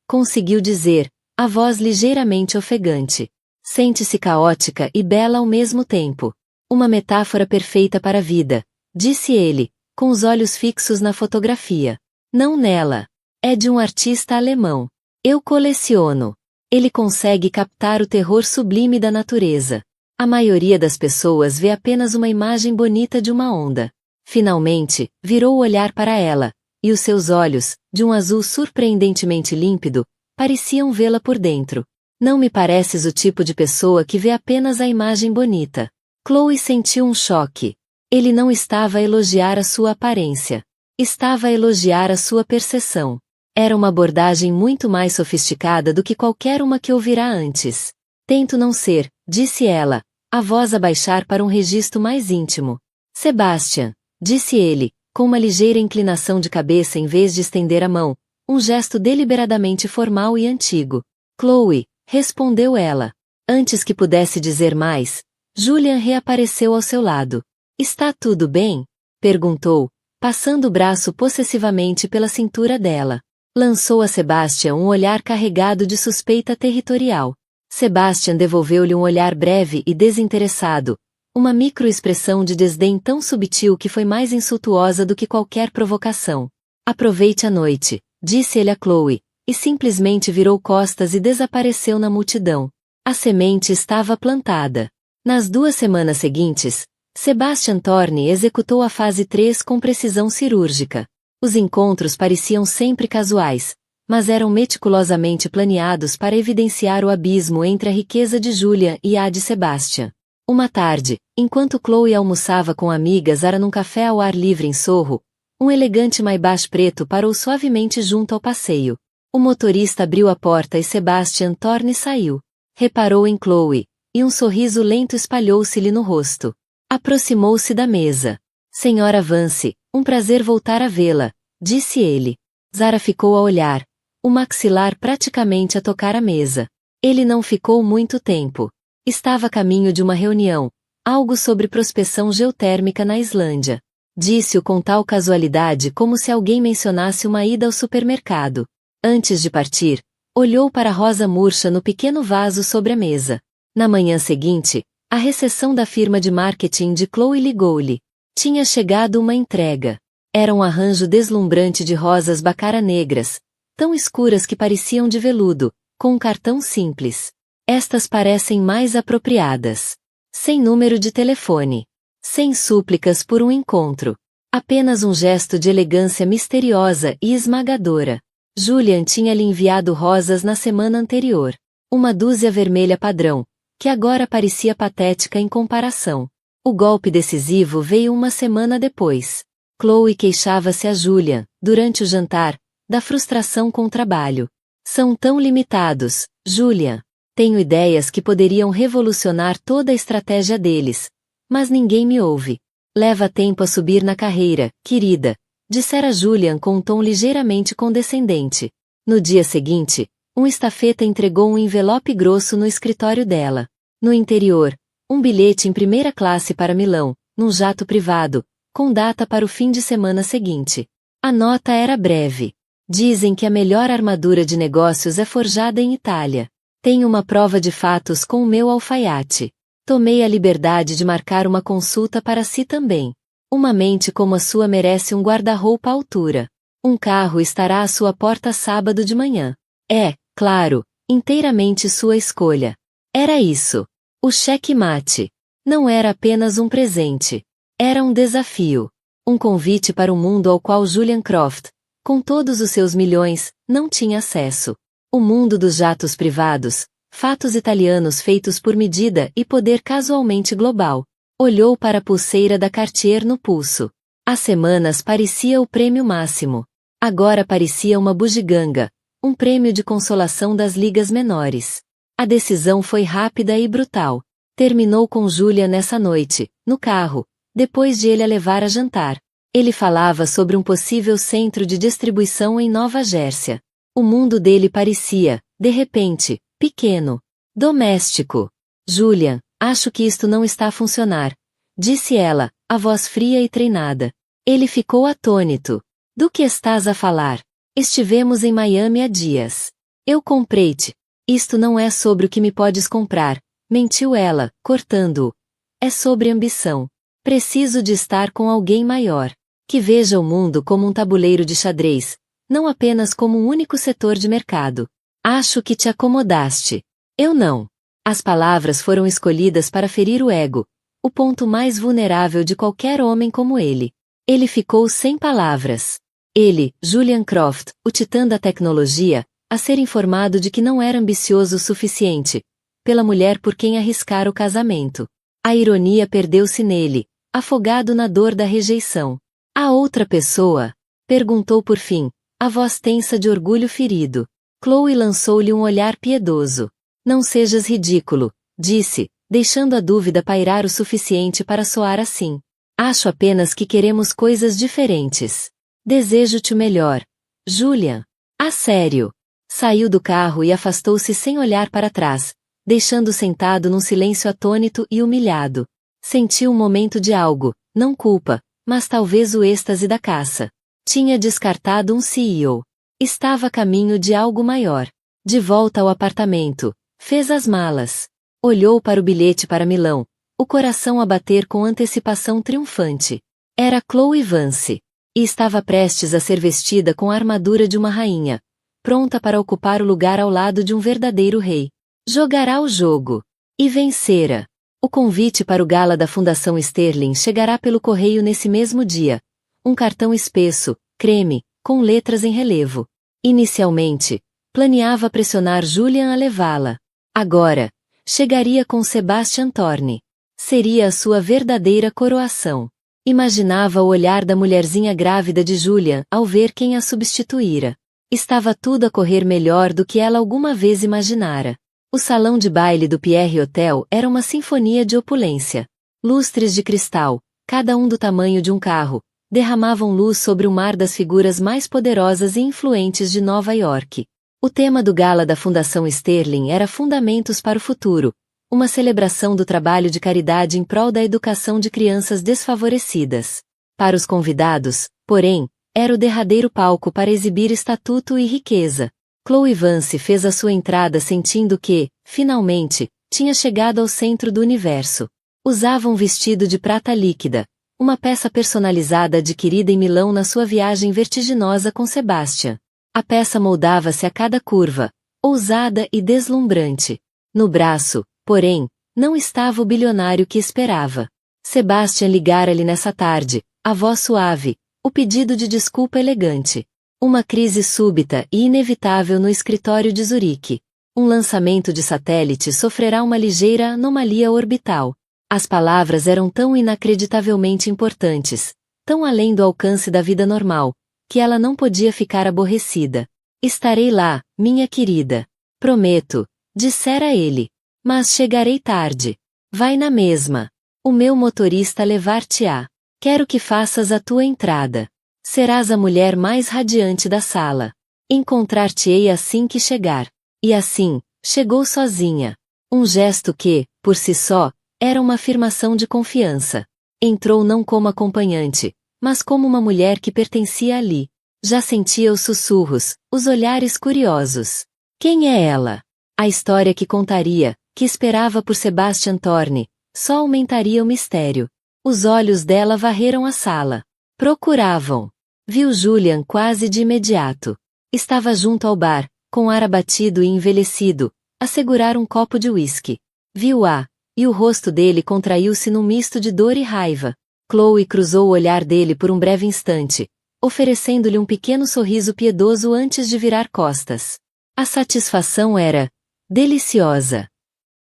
Conseguiu dizer, a voz ligeiramente ofegante. Sente-se caótica e bela ao mesmo tempo. Uma metáfora perfeita para a vida, disse ele, com os olhos fixos na fotografia. Não nela. É de um artista alemão. Eu coleciono. Ele consegue captar o terror sublime da natureza. A maioria das pessoas vê apenas uma imagem bonita de uma onda. Finalmente, virou o olhar para ela, e os seus olhos, de um azul surpreendentemente límpido, pareciam vê-la por dentro. Não me pareces o tipo de pessoa que vê apenas a imagem bonita. Chloe sentiu um choque. Ele não estava a elogiar a sua aparência. Estava a elogiar a sua percepção. Era uma abordagem muito mais sofisticada do que qualquer uma que ouvira antes. Tento não ser, disse ela, a voz a baixar para um registro mais íntimo. Sebastian, disse ele, com uma ligeira inclinação de cabeça em vez de estender a mão, um gesto deliberadamente formal e antigo. Chloe, respondeu ela. Antes que pudesse dizer mais, Julian reapareceu ao seu lado. Está tudo bem? Perguntou, passando o braço possessivamente pela cintura dela. Lançou a Sebastian um olhar carregado de suspeita territorial. Sebastian devolveu-lhe um olhar breve e desinteressado, uma microexpressão de desdém tão subtil que foi mais insultuosa do que qualquer provocação. Aproveite a noite, disse ele a Chloe, e simplesmente virou costas e desapareceu na multidão. A semente estava plantada. Nas 2 semanas seguintes, Sebastian Thorne executou a fase 3 com precisão cirúrgica. Os encontros pareciam sempre casuais, mas eram meticulosamente planeados para evidenciar o abismo entre a riqueza de Julia e a de Sebastian. Uma tarde, enquanto Chloe almoçava com amigas num café ao ar livre em Sorro, um elegante Maybach preto parou suavemente junto ao passeio. O motorista abriu a porta e Sebastian Thorne saiu. Reparou em Chloe, e um sorriso lento espalhou-se-lhe no rosto. Aproximou-se da mesa. Senhora Vance, um prazer voltar a vê-la, disse ele. Zara ficou a olhar, o maxilar praticamente a tocar a mesa. Ele não ficou muito tempo. Estava a caminho de uma reunião, algo sobre prospecção geotérmica na Islândia. Disse-o com tal casualidade como se alguém mencionasse uma ida ao supermercado. Antes de partir, olhou para a rosa murcha no pequeno vaso sobre a mesa. Na manhã seguinte, a recepção da firma de marketing de Chloe ligou-lhe. Tinha chegado uma entrega. Era um arranjo deslumbrante de rosas bacara negras, tão escuras que pareciam de veludo, com um cartão simples. Estas parecem mais apropriadas. Sem número de telefone. Sem súplicas por um encontro. Apenas um gesto de elegância misteriosa e esmagadora. Julian tinha-lhe enviado rosas na semana anterior. Uma dúzia vermelha padrão, que agora parecia patética em comparação. O golpe decisivo veio uma semana depois. Chloe queixava-se a Julian, durante o jantar, da frustração com o trabalho. São tão limitados, Julian. Tenho ideias que poderiam revolucionar toda a estratégia deles. Mas ninguém me ouve. Leva tempo a subir na carreira, querida, dissera Julian com um tom ligeiramente condescendente. No dia seguinte, um estafeta entregou um envelope grosso no escritório dela. No interior, um bilhete em primeira classe para Milão, num jato privado, com data para o fim de semana seguinte. A nota era breve. Dizem que a melhor armadura de negócios é forjada em Itália. Tenho uma prova de fatos com o meu alfaiate. Tomei a liberdade de marcar uma consulta para si também. Uma mente como a sua merece um guarda-roupa à altura. Um carro estará à sua porta sábado de manhã. É, claro, inteiramente sua escolha. Era isso. O cheque-mate. Não era apenas um presente. Era um desafio. Um convite para um mundo ao qual Julian Croft, com todos os seus milhões, não tinha acesso. O mundo dos jatos privados, fatos italianos feitos por medida e poder casualmente global. Olhou para a pulseira da Cartier no pulso. Há semanas parecia o prêmio máximo. Agora parecia uma bugiganga, um prêmio de consolação das ligas menores. A decisão foi rápida e brutal. Terminou com Julia nessa noite, no carro, depois de ele a levar a jantar. Ele falava sobre um possível centro de distribuição em Nova Jersey. O mundo dele parecia, de repente, pequeno, doméstico. Julian, acho que isto não está a funcionar, disse ela, a voz fria e treinada. Ele ficou atônito. Do que estás a falar? Estivemos em Miami há dias. Eu comprei-te. Isto não é sobre o que me podes comprar, mentiu ela, cortando-o. É sobre ambição. Preciso de estar com alguém maior, que veja o mundo como um tabuleiro de xadrez, não apenas como um único setor de mercado. Acho que te acomodaste. Eu não. As palavras foram escolhidas para ferir o ego, o ponto mais vulnerável de qualquer homem como ele. Ele ficou sem palavras. Ele, Julian Croft, o titã da tecnologia, a ser informado de que não era ambicioso o suficiente, pela mulher por quem arriscara o casamento. A ironia perdeu-se nele, afogado na dor da rejeição. A outra pessoa? Perguntou por fim, a voz tensa de orgulho ferido. Chloe lançou-lhe um olhar piedoso. Não sejas ridículo, disse, deixando a dúvida pairar o suficiente para soar assim. Acho apenas que queremos coisas diferentes. Desejo-te o melhor. Julian. A sério. Saiu do carro e afastou-se sem olhar para trás, deixando sentado num silêncio atônito e humilhado. Sentiu um momento de algo, não culpa, mas talvez o êxtase da caça. Tinha descartado um CEO. Estava a caminho de algo maior. De volta ao apartamento, fez as malas. Olhou para o bilhete para Milão, o coração a bater com antecipação triunfante. Era Chloe Vance. E estava prestes a ser vestida com a armadura de uma rainha, pronta para ocupar o lugar ao lado de um verdadeiro rei. Jogará o jogo. E vencera. O convite para o gala da Fundação Sterling chegará pelo correio nesse mesmo dia. Um cartão espesso, creme, com letras em relevo. Inicialmente, planeava pressionar Julian a levá-la. Agora, chegaria com Sebastian Thorne. Seria a sua verdadeira coroação. Imaginava o olhar da mulherzinha grávida de Julian ao ver quem a substituíra. Estava tudo a correr melhor do que ela alguma vez imaginara. O salão de baile do Pierre Hotel era uma sinfonia de opulência. Lustres de cristal, cada um do tamanho de um carro, derramavam luz sobre o mar das figuras mais poderosas e influentes de Nova York. O tema do gala da Fundação Sterling era Fundamentos para o Futuro, uma celebração do trabalho de caridade em prol da educação de crianças desfavorecidas. Para os convidados, porém, era o derradeiro palco para exibir estatuto e riqueza. Chloe Vance fez a sua entrada sentindo que, finalmente, tinha chegado ao centro do universo. Usava um vestido de prata líquida, uma peça personalizada adquirida em Milão na sua viagem vertiginosa com Sebastian. A peça moldava-se a cada curva, ousada e deslumbrante. No braço, porém, não estava o bilionário que esperava. Sebastian ligara-lhe nessa tarde, a voz suave, o pedido de desculpa elegante. Uma crise súbita e inevitável no escritório de Zurique. Um lançamento de satélite sofrerá uma ligeira anomalia orbital. As palavras eram tão inacreditavelmente importantes, tão além do alcance da vida normal, que ela não podia ficar aborrecida. Estarei lá, minha querida. Prometo, dissera ele. Mas chegarei tarde. Vai na mesma. O meu motorista levar-te-á. Quero que faças a tua entrada. Serás a mulher mais radiante da sala. Encontrar-te-ei assim que chegar. E assim, chegou sozinha. Um gesto que, por si só, era uma afirmação de confiança. Entrou não como acompanhante, mas como uma mulher que pertencia ali. Já sentia os sussurros, os olhares curiosos. Quem é ela? A história que contaria, que esperava por Sebastian Thorne, só aumentaria o mistério. Os olhos dela varreram a sala. Procuravam. Viu Julian quase de imediato. Estava junto ao bar, com ar abatido e envelhecido, a segurar um copo de uísque. Viu-a, e o rosto dele contraiu-se num misto de dor e raiva. Chloe cruzou o olhar dele por um breve instante, oferecendo-lhe um pequeno sorriso piedoso antes de virar costas. A satisfação era deliciosa.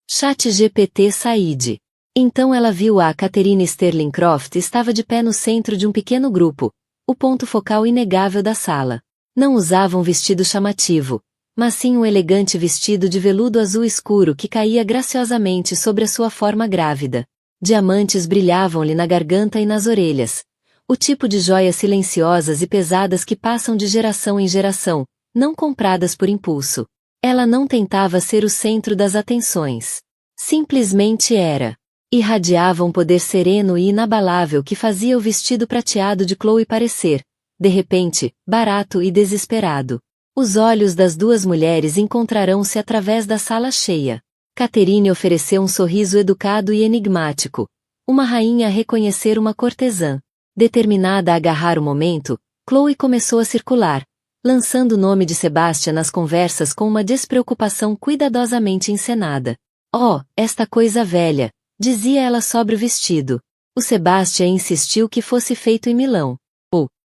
ChatGPT Said. Então ela viu a Catherine Sterling Croft estava de pé no centro de um pequeno grupo, o ponto focal inegável da sala. Não usava um vestido chamativo, mas sim um elegante vestido de veludo azul escuro que caía graciosamente sobre a sua forma grávida. Diamantes brilhavam-lhe na garganta e nas orelhas. O tipo de joias silenciosas e pesadas que passam de geração em geração, não compradas por impulso. Ela não tentava ser o centro das atenções. Simplesmente era. Irradiava um poder sereno e inabalável que fazia o vestido prateado de Chloe parecer, de repente, barato e desesperado. Os olhos das duas mulheres encontrarão-se através da sala cheia. Catherine ofereceu um sorriso educado e enigmático. Uma rainha a reconhecer uma cortesã. Determinada a agarrar o momento, Chloe começou a circular, lançando o nome de Sebastian nas conversas com uma despreocupação cuidadosamente encenada. Oh, esta coisa velha, dizia ela sobre o vestido. O Sebastian insistiu que fosse feito em Milão.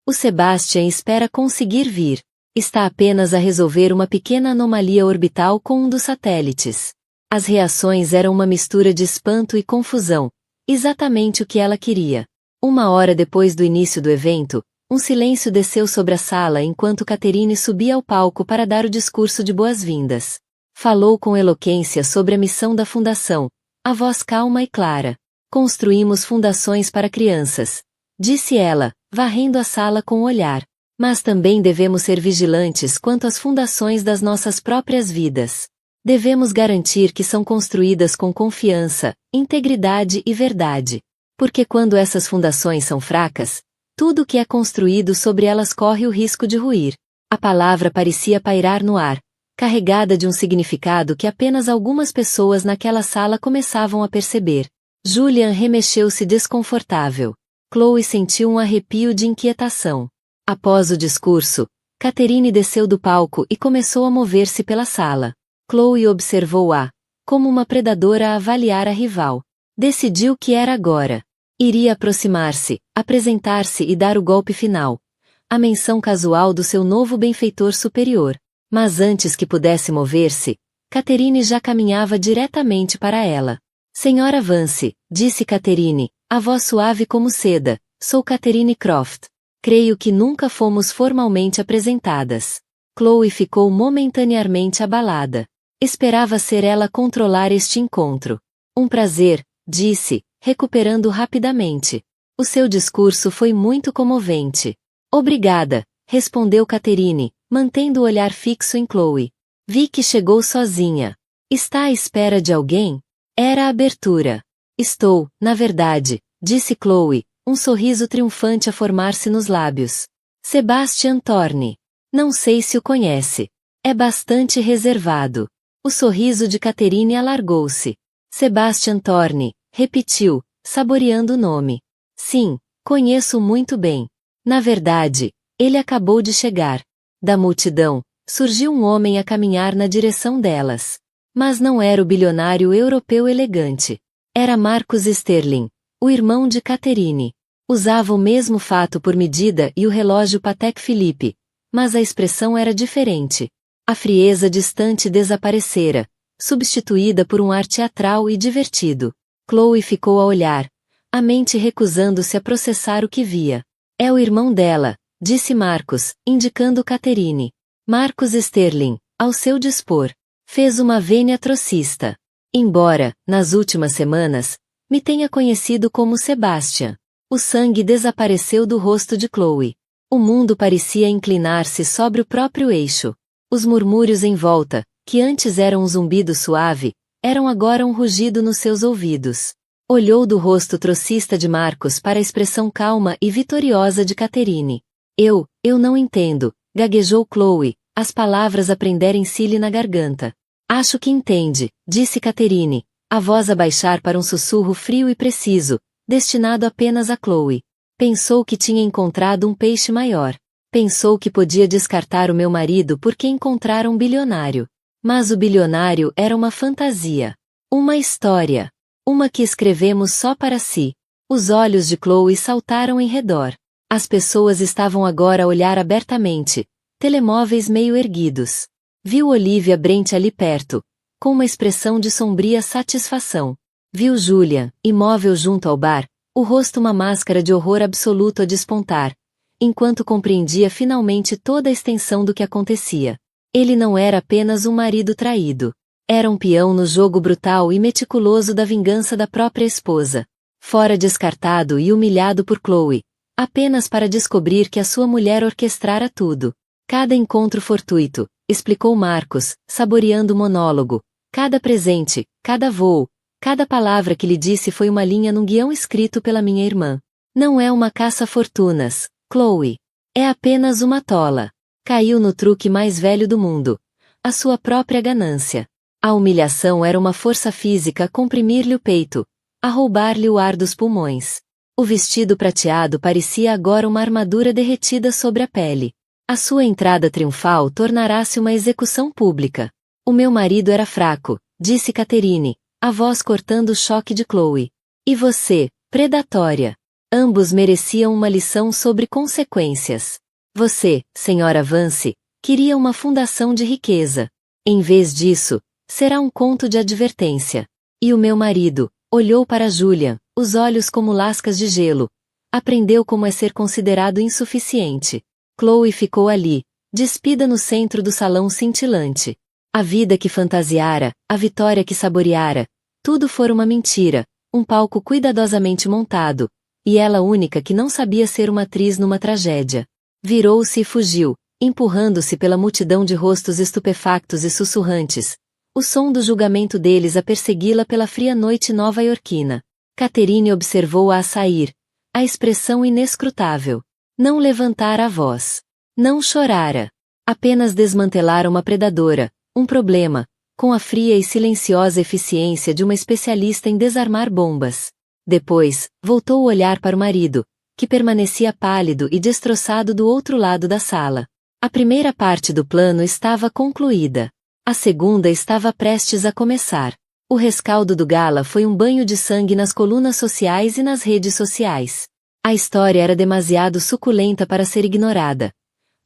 O Sebastian espera conseguir vir. Está apenas a resolver uma pequena anomalia orbital com um dos satélites. As reações eram uma mistura de espanto e confusão, exatamente o que ela queria. 1 hora depois do início do evento, um silêncio desceu sobre a sala enquanto Catherine subia ao palco para dar o discurso de boas-vindas. Falou com eloquência sobre a missão da fundação, a voz calma e clara. Construímos fundações para crianças, disse ela, varrendo a sala com o olhar. Mas também devemos ser vigilantes quanto às fundações das nossas próprias vidas. Devemos garantir que são construídas com confiança, integridade e verdade. Porque quando essas fundações são fracas, tudo o que é construído sobre elas corre o risco de ruir. A palavra parecia pairar no ar, carregada de um significado que apenas algumas pessoas naquela sala começavam a perceber. Julian remexeu-se desconfortável. Chloe sentiu um arrepio de inquietação. Após o discurso, Catherine desceu do palco e começou a mover-se pela sala. Chloe observou-a, como uma predadora a avaliar a rival. Decidiu que era agora. Iria aproximar-se, apresentar-se e dar o golpe final. A menção casual do seu novo benfeitor superior. Mas antes que pudesse mover-se, Catherine já caminhava diretamente para ela. Senhora Vance, disse Catherine, a voz suave como seda, sou Catherine Croft. Creio que nunca fomos formalmente apresentadas. Chloe ficou momentaneamente abalada. Esperava ser ela a controlar este encontro. Um prazer, disse, recuperando rapidamente. O seu discurso foi muito comovente. Obrigada, respondeu Catherine, mantendo o olhar fixo em Chloe. Vi que chegou sozinha. Está à espera de alguém? Era a abertura. Estou, na verdade, disse Chloe, um sorriso triunfante a formar-se nos lábios. Sebastian Thorne. Não sei se o conhece. É bastante reservado. O sorriso de Catherine alargou-se. Sebastian Thorne, repetiu, saboreando o nome. Sim, conheço muito bem. Na verdade, ele acabou de chegar. Da multidão, surgiu um homem a caminhar na direção delas. Mas não era o bilionário europeu elegante. Era Marcus Sterling, o irmão de Catherine. Usava o mesmo fato por medida e o relógio Patek Philippe, mas a expressão era diferente. A frieza distante desaparecera, substituída por um ar teatral e divertido. Chloe ficou a olhar, a mente recusando-se a processar o que via. É o irmão dela, disse Marcus, indicando Catherine. Marcus Sterling, ao seu dispor. Fez uma vênia trocista. Embora, nas últimas semanas, me tenha conhecido como Sebastian. O sangue desapareceu do rosto de Chloe. O mundo parecia inclinar-se sobre o próprio eixo. Os murmúrios em volta, que antes eram um zumbido suave, eram agora um rugido nos seus ouvidos. Olhou do rosto trocista de Marcos para a expressão calma e vitoriosa de Catherine. Eu não entendo, gaguejou Chloe, as palavras a prenderem-se-lhe na garganta. Acho que entende, disse Catherine, a voz a baixar para um sussurro frio e preciso, destinado apenas a Chloe. Pensou que tinha encontrado um peixe maior. Pensou que podia descartar o meu marido porque encontrara um bilionário. Mas o bilionário era uma fantasia. Uma história. Uma que escrevemos só para si. Os olhos de Chloe saltaram em redor. As pessoas estavam agora a olhar abertamente, telemóveis meio erguidos. Viu Olivia Brent ali perto, com uma expressão de sombria satisfação. Viu Julian, imóvel junto ao bar, o rosto uma máscara de horror absoluto a despontar, enquanto compreendia finalmente toda a extensão do que acontecia. Ele não era apenas um marido traído. Era um peão no jogo brutal e meticuloso da vingança da própria esposa. Fora descartado e humilhado por Chloe, apenas para descobrir que a sua mulher orquestrara tudo. Cada encontro fortuito, explicou Marcos, saboreando o monólogo. Cada presente, cada voo, cada palavra que lhe disse foi uma linha num guião escrito pela minha irmã. Não é uma caça-fortunas, Chloe. É apenas uma tola. Caiu no truque mais velho do mundo. A sua própria ganância. A humilhação era uma força física a comprimir-lhe o peito, a roubar-lhe o ar dos pulmões. O vestido prateado parecia agora uma armadura derretida sobre a pele. A sua entrada triunfal tornará-se uma execução pública. O meu marido era fraco, disse Catherine, a voz cortando o choque de Chloe. E você, predatória. Ambos mereciam uma lição sobre consequências. Você, Sra. Vance, queria uma fundação de riqueza. Em vez disso, será um conto de advertência. E o meu marido olhou para Julian, os olhos como lascas de gelo. Aprendeu como é ser considerado insuficiente. Chloe ficou ali, despida no centro do salão cintilante. A vida que fantasiara, a vitória que saboreara, tudo fora uma mentira, um palco cuidadosamente montado, e ela única que não sabia ser uma atriz numa tragédia. Virou-se e fugiu, empurrando-se pela multidão de rostos estupefactos e sussurrantes, o som do julgamento deles a persegui-la pela fria noite nova-iorquina. Catherine observou-a a sair, a expressão inescrutável. Não levantara a voz. Não chorara. Apenas desmantelara uma predadora, um problema, com a fria e silenciosa eficiência de uma especialista em desarmar bombas. Depois, voltou o olhar para o marido, que permanecia pálido e destroçado do outro lado da sala. A primeira parte do plano estava concluída. A segunda estava prestes a começar. O rescaldo do gala foi um banho de sangue nas colunas sociais e nas redes sociais. A história era demasiado suculenta para ser ignorada.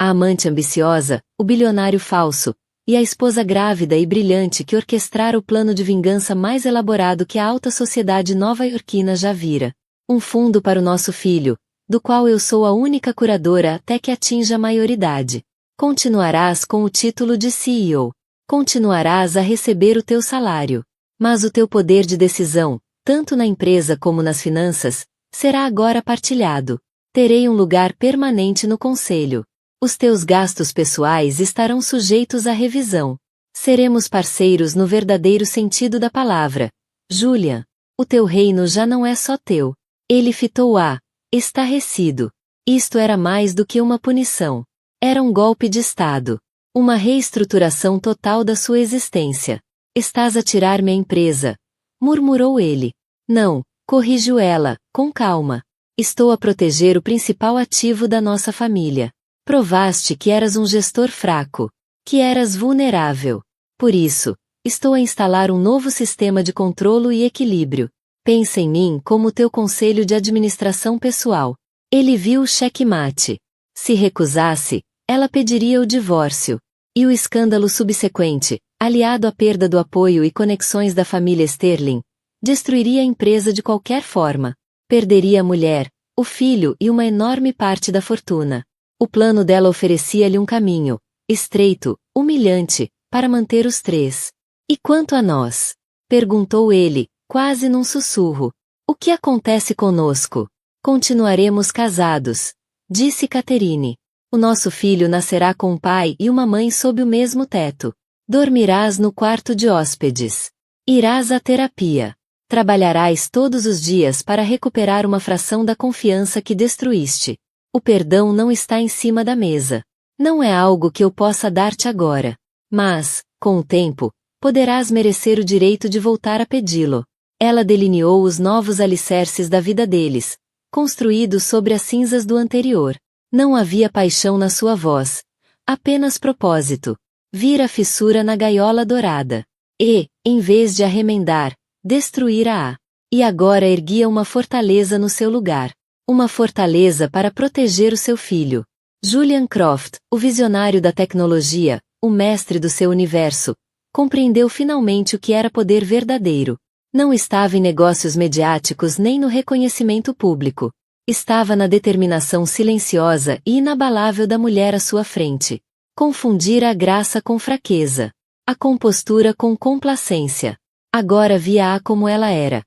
A amante ambiciosa, o bilionário falso, e a esposa grávida e brilhante que orquestrara o plano de vingança mais elaborado que a alta sociedade nova-iorquina já vira. Um fundo para o nosso filho, do qual eu sou a única curadora até que atinja a maioridade. Continuarás com o título de CEO. Continuarás a receber o teu salário. Mas o teu poder de decisão, tanto na empresa como nas finanças, será agora partilhado. Terei um lugar permanente no conselho. Os teus gastos pessoais estarão sujeitos à revisão. Seremos parceiros no verdadeiro sentido da palavra. Julian, o teu reino já não é só teu. Ele fitou-a, estarrecido. Isto era mais do que uma punição. Era um golpe de Estado. Uma reestruturação total da sua existência. Estás a tirar-me a empresa, murmurou ele. Não, corrigiu ela, com calma. Estou a proteger o principal ativo da nossa família. Provaste que eras um gestor fraco, que eras vulnerável. Por isso, estou a instalar um novo sistema de controlo e equilíbrio. Pensa em mim como teu conselho de administração pessoal. Ele viu o checkmate. Se recusasse, ela pediria o divórcio. E o escândalo subsequente, aliado à perda do apoio e conexões da família Sterling, destruiria a empresa de qualquer forma. Perderia a mulher, o filho e uma enorme parte da fortuna. O plano dela oferecia-lhe um caminho, estreito, humilhante, para manter os três. E quanto a nós? Perguntou ele, quase num sussurro. O que acontece conosco? Continuaremos casados, disse Catherine. O nosso filho nascerá com um pai e uma mãe sob o mesmo teto. Dormirás no quarto de hóspedes. Irás à terapia. Trabalharás todos os dias para recuperar uma fração da confiança que destruíste. O perdão não está em cima da mesa. Não é algo que eu possa dar-te agora. Mas, com o tempo, poderás merecer o direito de voltar a pedi-lo. Ela delineou os novos alicerces da vida deles, construídos sobre as cinzas do anterior. Não havia paixão na sua voz. Apenas propósito. Vira a fissura na gaiola dourada. E, em vez de arremendar, destruíra-a. E agora erguia uma fortaleza no seu lugar. Uma fortaleza para proteger o seu filho. Julian Croft, o visionário da tecnologia, o mestre do seu universo, compreendeu finalmente o que era poder verdadeiro. Não estava em negócios mediáticos nem no reconhecimento público. Estava na determinação silenciosa e inabalável da mulher à sua frente. Confundira a graça com fraqueza. A compostura com complacência. Agora via-a como ela era.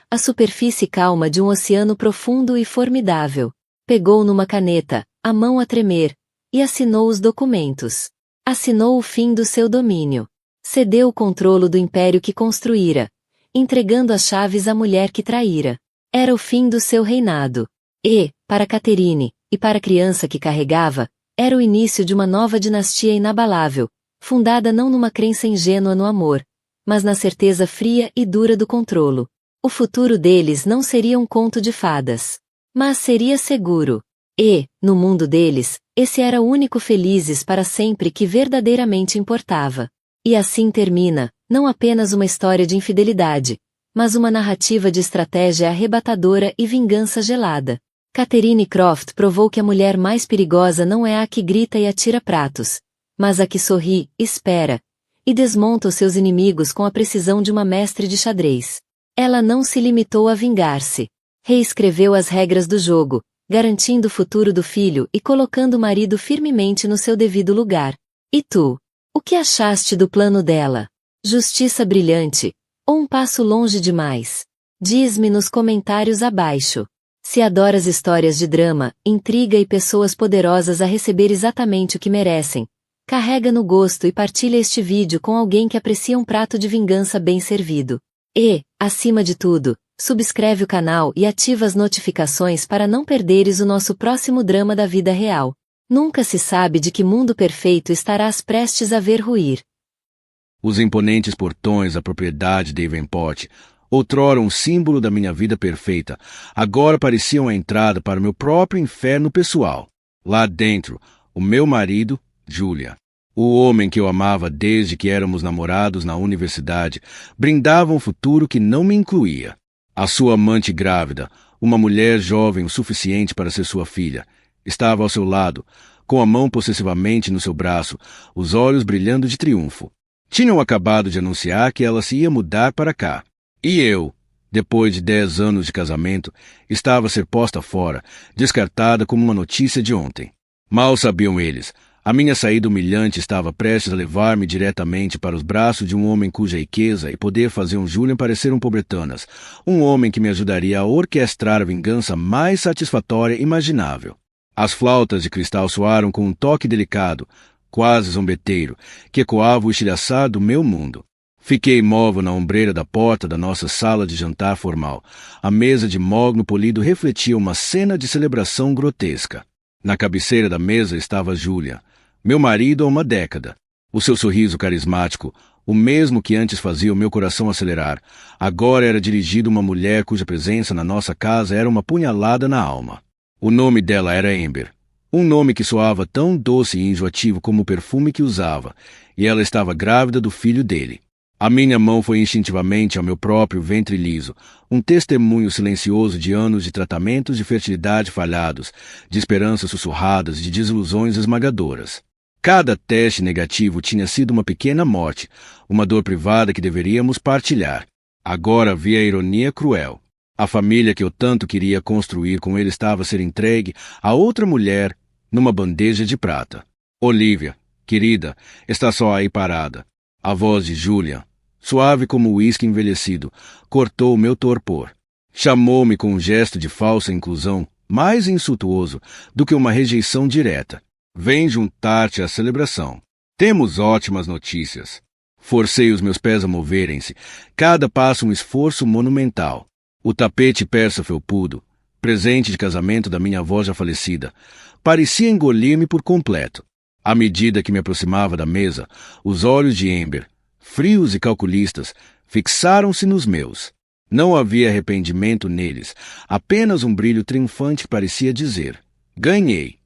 A superfície calma de um oceano profundo e formidável. Pegou numa caneta, a mão a tremer, e assinou os documentos. Assinou o fim do seu domínio. Cedeu o controlo do império que construíra, entregando as chaves à mulher que traíra. Era o fim do seu reinado. E, para Catherine, e para a criança que carregava, era o início de uma nova dinastia inabalável, fundada não numa crença ingênua no amor, mas na certeza fria e dura do controlo. O futuro deles não seria um conto de fadas. Mas seria seguro. E, no mundo deles, esse era o único felizes para sempre que verdadeiramente importava. E assim termina, não apenas uma história de infidelidade, mas uma narrativa de estratégia arrebatadora e vingança gelada. Catherine Croft provou que a mulher mais perigosa não é a que grita e atira pratos, mas a que sorri, espera, e desmonta os seus inimigos com a precisão de uma mestre de xadrez. Ela não se limitou a vingar-se. Reescreveu as regras do jogo, garantindo o futuro do filho e colocando o marido firmemente no seu devido lugar. E tu? O que achaste do plano dela? Justiça brilhante, ou um passo longe demais? Diz-me nos comentários abaixo. Se adoras histórias de drama, intriga e pessoas poderosas a receber exatamente o que merecem, carrega no gosto e partilha este vídeo com alguém que aprecia um prato de vingança bem servido. E, acima de tudo, subscreve o canal e ativa as notificações para não perderes o nosso próximo drama da vida real. Nunca se sabe de que mundo perfeito estarás prestes a ver ruir. Os imponentes portões da propriedade de Davenport, outrora um símbolo da minha vida perfeita, agora pareciam a entrada para o meu próprio inferno pessoal. Lá dentro, o meu marido, Julia, o homem que eu amava desde que éramos namorados na universidade, brindava um futuro que não me incluía. A sua amante grávida, uma mulher jovem o suficiente para ser sua filha, estava ao seu lado, com a mão possessivamente no seu braço, os olhos brilhando de triunfo. Tinham acabado de anunciar que ela se ia mudar para cá. E eu, depois de 10 anos de casamento, estava a ser posta fora, descartada como uma notícia de ontem. Mal sabiam eles, a minha saída humilhante estava prestes a levar-me diretamente para os braços de um homem cuja riqueza e poder fazer um Julian parecer um pobretanas, um homem que me ajudaria a orquestrar a vingança mais satisfatória imaginável. As flautas de cristal soaram com um toque delicado, quase zombeteiro, que ecoava o estilhaçar do meu mundo. Fiquei imóvel na ombreira da porta da nossa sala de jantar formal. A mesa de mogno polido refletia uma cena de celebração grotesca. Na cabeceira da mesa estava Julia, meu marido há uma década. O seu sorriso carismático, o mesmo que antes fazia o meu coração acelerar, agora era dirigido a uma mulher cuja presença na nossa casa era uma punhalada na alma. O nome dela era Amber, um nome que soava tão doce e enjoativo como o perfume que usava, e ela estava grávida do filho dele. A minha mão foi instintivamente ao meu próprio ventre liso, um testemunho silencioso de anos de tratamentos de fertilidade falhados, de esperanças sussurradas, de desilusões esmagadoras. Cada teste negativo tinha sido uma pequena morte, uma dor privada que deveríamos partilhar. Agora havia a ironia cruel. A família que eu tanto queria construir com ele estava a ser entregue a outra mulher numa bandeja de prata. Olivia, querida, está só aí parada. A voz de Julia, suave como o uísque envelhecido, cortou o meu torpor. Chamou-me com um gesto de falsa inclusão, mais insultuoso do que uma rejeição direta. Vem juntar-te à celebração. Temos ótimas notícias. Forcei os meus pés a moverem-se, cada passo um esforço monumental. O tapete persa felpudo, presente de casamento da minha avó já falecida, parecia engolir-me por completo. À medida que me aproximava da mesa, os olhos de Amber, frios e calculistas, fixaram-se nos meus. Não havia arrependimento neles, apenas um brilho triunfante que parecia dizer: ganhei.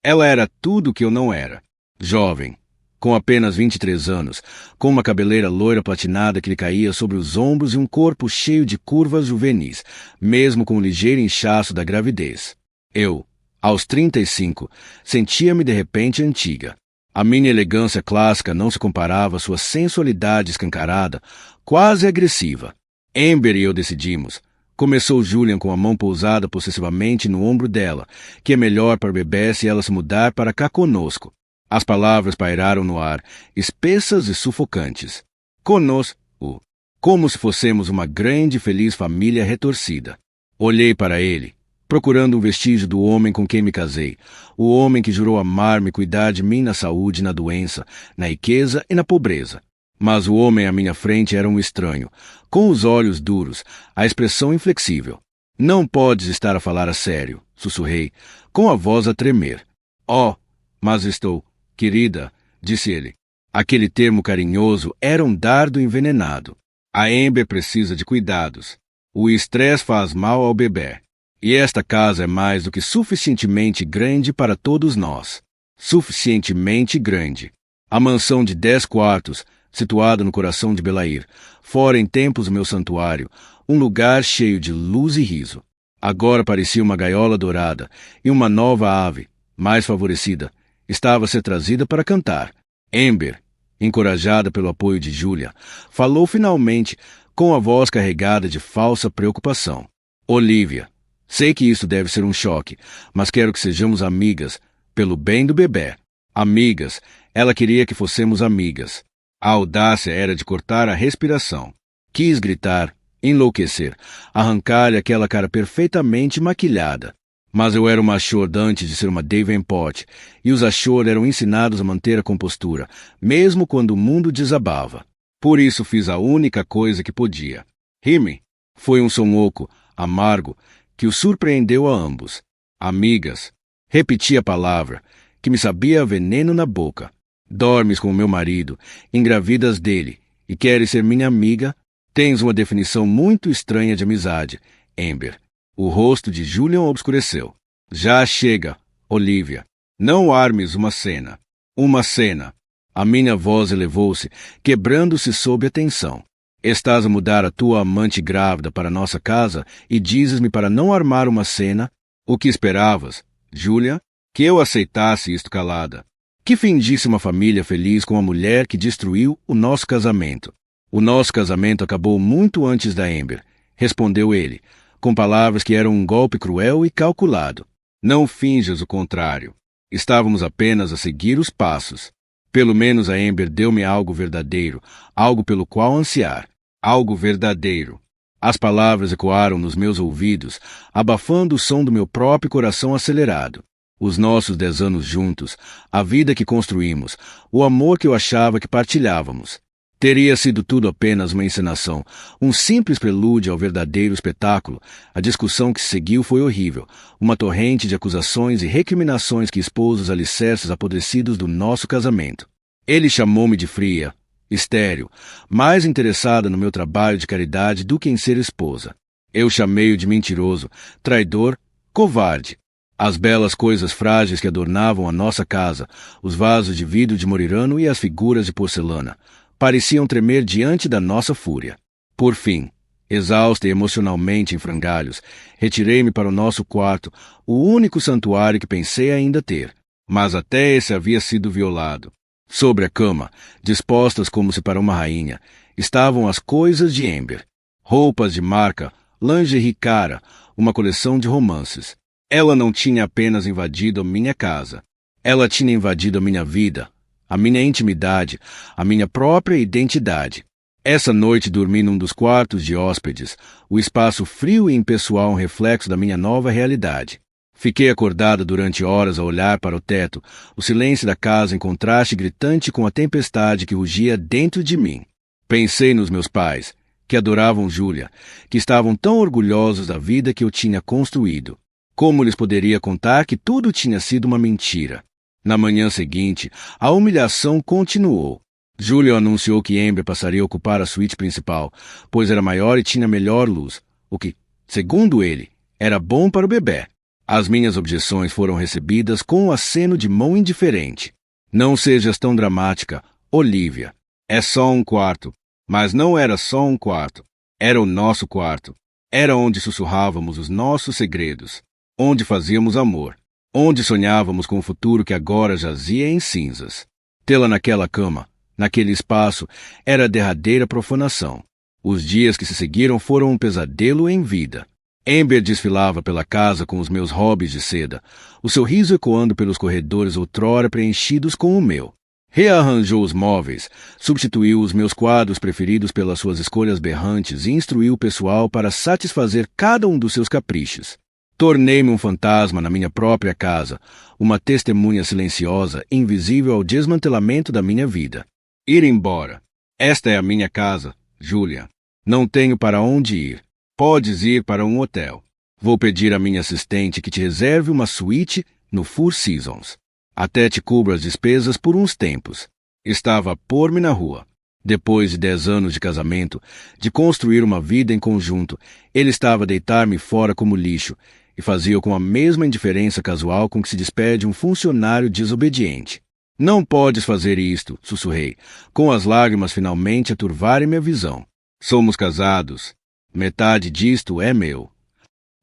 Ela era tudo o que eu não era. Jovem, com apenas 23 anos, com uma cabeleira loira platinada que lhe caía sobre os ombros e um corpo cheio de curvas juvenis, mesmo com o ligeiro inchaço da gravidez. Eu, aos 35, sentia-me de repente antiga. A minha elegância clássica não se comparava à sua sensualidade escancarada, quase agressiva. Amber e eu decidimos. Começou Julian com a mão pousada possessivamente no ombro dela, que é melhor para o bebê se ela se mudar para cá conosco. As palavras pairaram no ar, espessas e sufocantes. Conosco, como se fôssemos uma grande e feliz família retorcida. Olhei para ele, procurando um vestígio do homem com quem me casei, o homem que jurou amar-me e cuidar de mim na saúde e na doença, na riqueza e na pobreza. Mas o homem à minha frente era um estranho, com os olhos duros, a expressão inflexível. Não podes estar a falar a sério, sussurrei, com a voz a tremer. Oh, mas estou, querida, disse ele. Aquele termo carinhoso era um dardo envenenado. A Amber precisa de cuidados. O estresse faz mal ao bebê. E esta casa é mais do que suficientemente grande para todos nós. Suficientemente grande. A mansão de 10 quartos, situada no coração de Belair, fora em tempos o meu santuário, um lugar cheio de luz e riso. Agora parecia uma gaiola dourada, e uma nova ave, mais favorecida, estava a ser trazida para cantar. Amber, encorajada pelo apoio de Julia, falou finalmente com a voz carregada de falsa preocupação. Olivia, sei que isso deve ser um choque, mas quero que sejamos amigas, pelo bem do bebê. Amigas, ela queria que fossemos amigas. A audácia era de cortar a respiração. Quis gritar, enlouquecer, arrancar-lhe aquela cara perfeitamente maquilhada. Mas eu era uma Ashore antes de ser uma Davenport, e os Ashore eram ensinados a manter a compostura, mesmo quando o mundo desabava. Por isso fiz a única coisa que podia. Rir-me. Foi um som oco, amargo, que os surpreendeu a ambos. Amigas. Repeti a palavra, que me sabia veneno na boca. Dormes com o meu marido, engravidas dele, e queres ser minha amiga? Tens uma definição muito estranha de amizade, Amber. O rosto de Julian obscureceu. Já chega, Olivia. Não armes uma cena. Uma cena. A minha voz elevou-se, quebrando-se sob a tensão. Estás a mudar a tua amante grávida para nossa casa e dizes-me para não armar uma cena? O que esperavas, Julia? Que eu aceitasse isto calada. Que fingisse uma família feliz com a mulher que destruiu o nosso casamento. O nosso casamento acabou muito antes da Amber, respondeu ele, com palavras que eram um golpe cruel e calculado. Não finjas o contrário. Estávamos apenas a seguir os passos. Pelo menos a Amber deu-me algo verdadeiro, algo pelo qual ansiar. Algo verdadeiro. As palavras ecoaram nos meus ouvidos, abafando o som do meu próprio coração acelerado. Os nossos 10 anos juntos, a vida que construímos, o amor que eu achava que partilhávamos. Teria sido tudo apenas uma encenação, um simples prelúdio ao verdadeiro espetáculo. A discussão que seguiu foi horrível, uma torrente de acusações e recriminações que expôs os alicerces apodrecidos do nosso casamento. Ele chamou-me de fria, estéril, mais interessada no meu trabalho de caridade do que em ser esposa. Eu chamei-o de mentiroso, traidor, covarde. As belas coisas frágeis que adornavam a nossa casa, os vasos de vidro de Morirano e as figuras de porcelana, pareciam tremer diante da nossa fúria. Por fim, exausta e emocionalmente em frangalhos, retirei-me para o nosso quarto, o único santuário que pensei ainda ter. Mas até esse havia sido violado. Sobre a cama, dispostas como se para uma rainha, estavam as coisas de Amber. Roupas de marca, lingerie cara, uma coleção de romances. Ela não tinha apenas invadido a minha casa. Ela tinha invadido a minha vida, a minha intimidade, a minha própria identidade. Essa noite dormi num dos quartos de hóspedes, o espaço frio e impessoal um reflexo da minha nova realidade. Fiquei acordada durante horas a olhar para o teto, o silêncio da casa em contraste gritante com a tempestade que rugia dentro de mim. Pensei nos meus pais, que adoravam Julia, que estavam tão orgulhosos da vida que eu tinha construído. Como lhes poderia contar que tudo tinha sido uma mentira? Na manhã seguinte, a humilhação continuou. Julia anunciou que Amber passaria a ocupar a suíte principal, pois era maior e tinha melhor luz, o que, segundo ele, era bom para o bebê. As minhas objeções foram recebidas com um aceno de mão indiferente. Não sejas tão dramática, Olivia. É só um quarto. Mas não era só um quarto. Era o nosso quarto. Era onde sussurrávamos os nossos segredos. Onde fazíamos amor, onde sonhávamos com o futuro que agora jazia em cinzas. Tê-la naquela cama, naquele espaço, era a derradeira profanação. Os dias que se seguiram foram um pesadelo em vida. Amber desfilava pela casa com os meus hobbies de seda, o seu riso ecoando pelos corredores outrora preenchidos com o meu. Rearranjou os móveis, substituiu os meus quadros preferidos pelas suas escolhas berrantes e instruiu o pessoal para satisfazer cada um dos seus caprichos. Tornei-me um fantasma na minha própria casa, uma testemunha silenciosa, invisível ao desmantelamento da minha vida. Ir embora. Esta é a minha casa, Julia. Não tenho para onde ir. Podes ir para um hotel. Vou pedir à minha assistente que te reserve uma suíte no Four Seasons. Até te cubro as despesas por uns tempos. Estava a pôr-me na rua. Depois de 10 anos de casamento, de construir uma vida em conjunto, ele estava a deitar-me fora como lixo. e fazia-o com a mesma indiferença casual com que se despede um funcionário desobediente. Não podes fazer isto, sussurrei, com as lágrimas finalmente a turvarem minha visão. Somos casados. Metade disto é meu.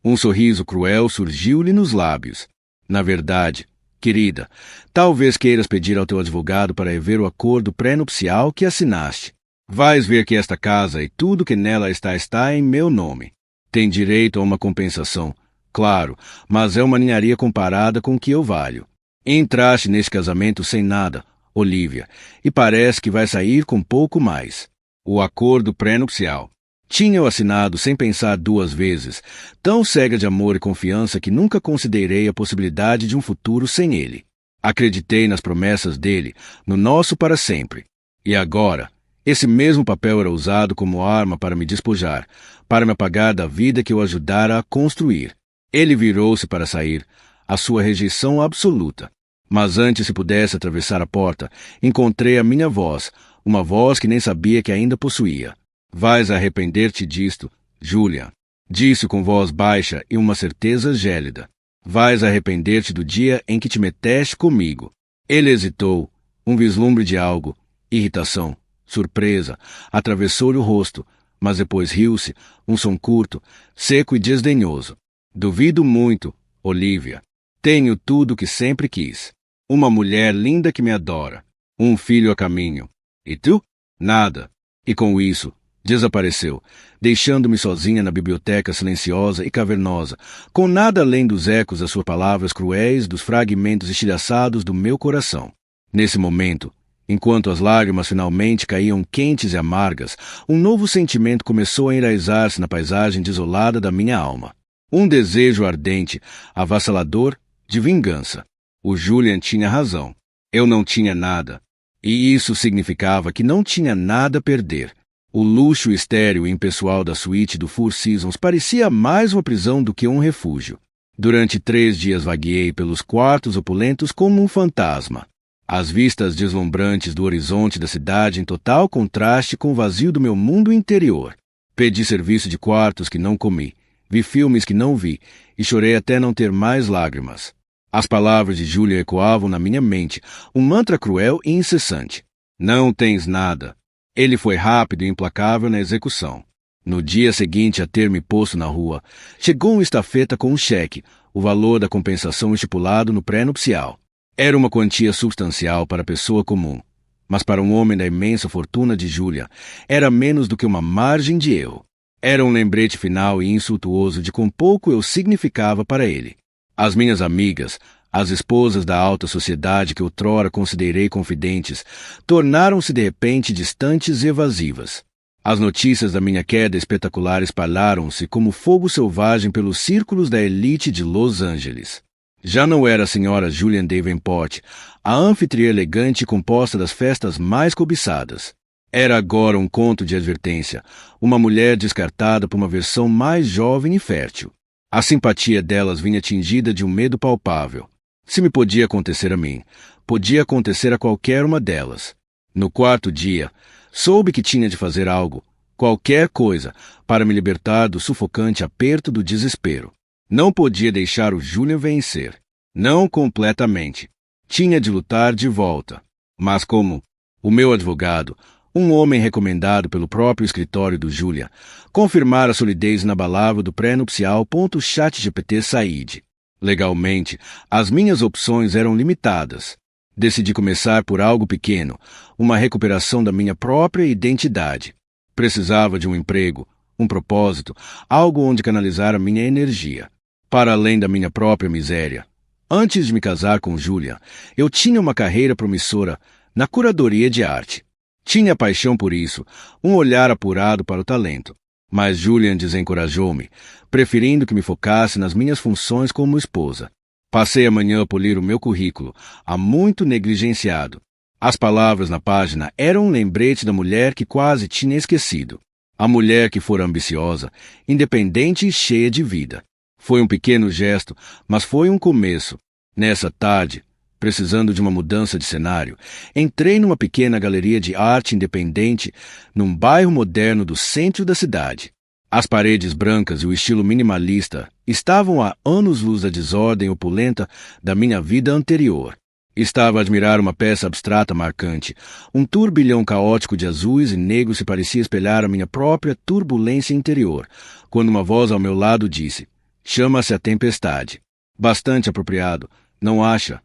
Um sorriso cruel surgiu-lhe nos lábios. Na verdade, querida, talvez queiras pedir ao teu advogado para rever o acordo pré-nupcial que assinaste. Vais ver que esta casa e tudo que nela está em meu nome. Tem direito a uma compensação, claro, mas é uma ninharia comparada com o que eu valho. Entraste neste casamento sem nada, Olívia, e parece que vai sair com pouco mais. O acordo pré-nupcial. Tinha-o assinado sem pensar duas vezes, tão cega de amor e confiança que nunca considerei a possibilidade de um futuro sem ele. Acreditei nas promessas dele, no nosso para sempre. E agora, esse mesmo papel era usado como arma para me despojar, para me apagar da vida que eu ajudara a construir. Ele virou-se para sair, a sua rejeição absoluta. Mas antes se pudesse atravessar a porta, encontrei a minha voz, uma voz que nem sabia que ainda possuía. Vais arrepender-te disto, Júlia, disse com voz baixa e uma certeza gélida. Vais arrepender-te do dia em que te meteste comigo. Ele hesitou, um vislumbre de algo, irritação, surpresa, atravessou-lhe o rosto, mas depois riu-se, um som curto, seco e desdenhoso. Duvido muito, Olívia. Tenho tudo o que sempre quis. Uma mulher linda que me adora. Um filho a caminho. E tu? Nada. E com isso, desapareceu, deixando-me sozinha na biblioteca silenciosa e cavernosa, com nada além dos ecos das suas palavras cruéis, dos fragmentos estilhaçados do meu coração. Nesse momento, enquanto as lágrimas finalmente caíam quentes e amargas, um novo sentimento começou a enraizar-se na paisagem desolada da minha alma. Um desejo ardente, avassalador, de vingança. O Julian tinha razão. Eu não tinha nada. E isso significava que não tinha nada a perder. O luxo estéril e impessoal da suíte do Four Seasons parecia mais uma prisão do que um refúgio. Durante 3 dias vagueei pelos quartos opulentos como um fantasma. As vistas deslumbrantes do horizonte da cidade em total contraste com o vazio do meu mundo interior. Pedi serviço de quartos que não comi. Vi filmes que não vi, e chorei até não ter mais lágrimas. As palavras de Júlia ecoavam na minha mente, um mantra cruel e incessante. Não tens nada. Ele foi rápido e implacável na execução. No dia seguinte a ter me posto na rua, chegou uma estafeta com um cheque, o valor da compensação estipulado no pré-nupcial. Era uma quantia substancial para a pessoa comum, mas para um homem da imensa fortuna de Júlia, era menos do que uma margem de erro. Era um lembrete final e insultuoso de quão pouco eu significava para ele. As minhas amigas, as esposas da alta sociedade que outrora considerei confidentes, tornaram-se de repente distantes e evasivas. As notícias da minha queda espetacular espalharam-se como fogo selvagem pelos círculos da elite de Los Angeles. Já não era a senhora Julian Davenport, a anfitriã elegante composta das festas mais cobiçadas. Era agora um conto de advertência, uma mulher descartada por uma versão mais jovem e fértil. A simpatia delas vinha tingida de um medo palpável. Se me podia acontecer a mim, podia acontecer a qualquer uma delas. No 4º dia, soube que tinha de fazer algo, qualquer coisa, para me libertar do sufocante aperto do desespero. Não podia deixar o Julian vencer. Não completamente. Tinha de lutar de volta. Mas como o meu advogado, um homem recomendado pelo próprio escritório do Julian, confirmara a solidez inabalável do pré-nupcial .chatgpt Said. Legalmente, as minhas opções eram limitadas. Decidi começar por algo pequeno, uma recuperação da minha própria identidade. Precisava de um emprego, um propósito, algo onde canalizar a minha energia. Para além da minha própria miséria. Antes de me casar com Julian, eu tinha uma carreira promissora na curadoria de arte. Tinha paixão por isso, um olhar apurado para o talento. Mas Julian desencorajou-me, preferindo que me focasse nas minhas funções como esposa. Passei a manhã a polir o meu currículo, há muito negligenciado. As palavras na página eram um lembrete da mulher que quase tinha esquecido. A mulher que fora ambiciosa, independente e cheia de vida. Foi um pequeno gesto, mas foi um começo. Nessa tarde, precisando de uma mudança de cenário, entrei numa pequena galeria de arte independente num bairro moderno do centro da cidade. As paredes brancas e o estilo minimalista estavam a anos-luz da desordem opulenta da minha vida anterior. Estava a admirar uma peça abstrata marcante. Um turbilhão caótico de azuis e negros se parecia espelhar a minha própria turbulência interior, quando uma voz ao meu lado disse: "Chama-se a tempestade." Bastante apropriado, não acha?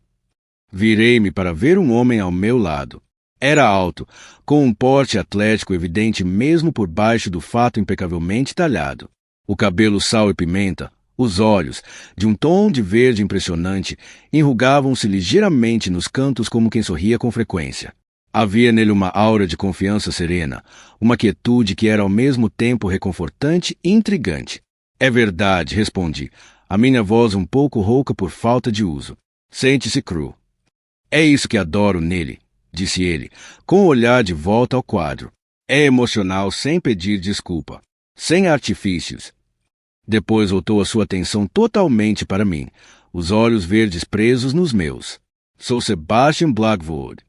Virei-me para ver um homem ao meu lado. Era alto, com um porte atlético evidente mesmo por baixo do fato impecavelmente talhado. O cabelo sal e pimenta, os olhos, de um tom de verde impressionante, enrugavam-se ligeiramente nos cantos como quem sorria com frequência. Havia nele uma aura de confiança serena, uma quietude que era ao mesmo tempo reconfortante e intrigante. "É verdade", respondi, a minha voz um pouco rouca por falta de uso. "Sente-se cru." "É isso que adoro nele", disse ele, com o olhar de volta ao quadro. "É emocional sem pedir desculpa, sem artifícios." Depois voltou a sua atenção totalmente para mim, os olhos verdes presos nos meus. "Sou Sebastian Blackwood."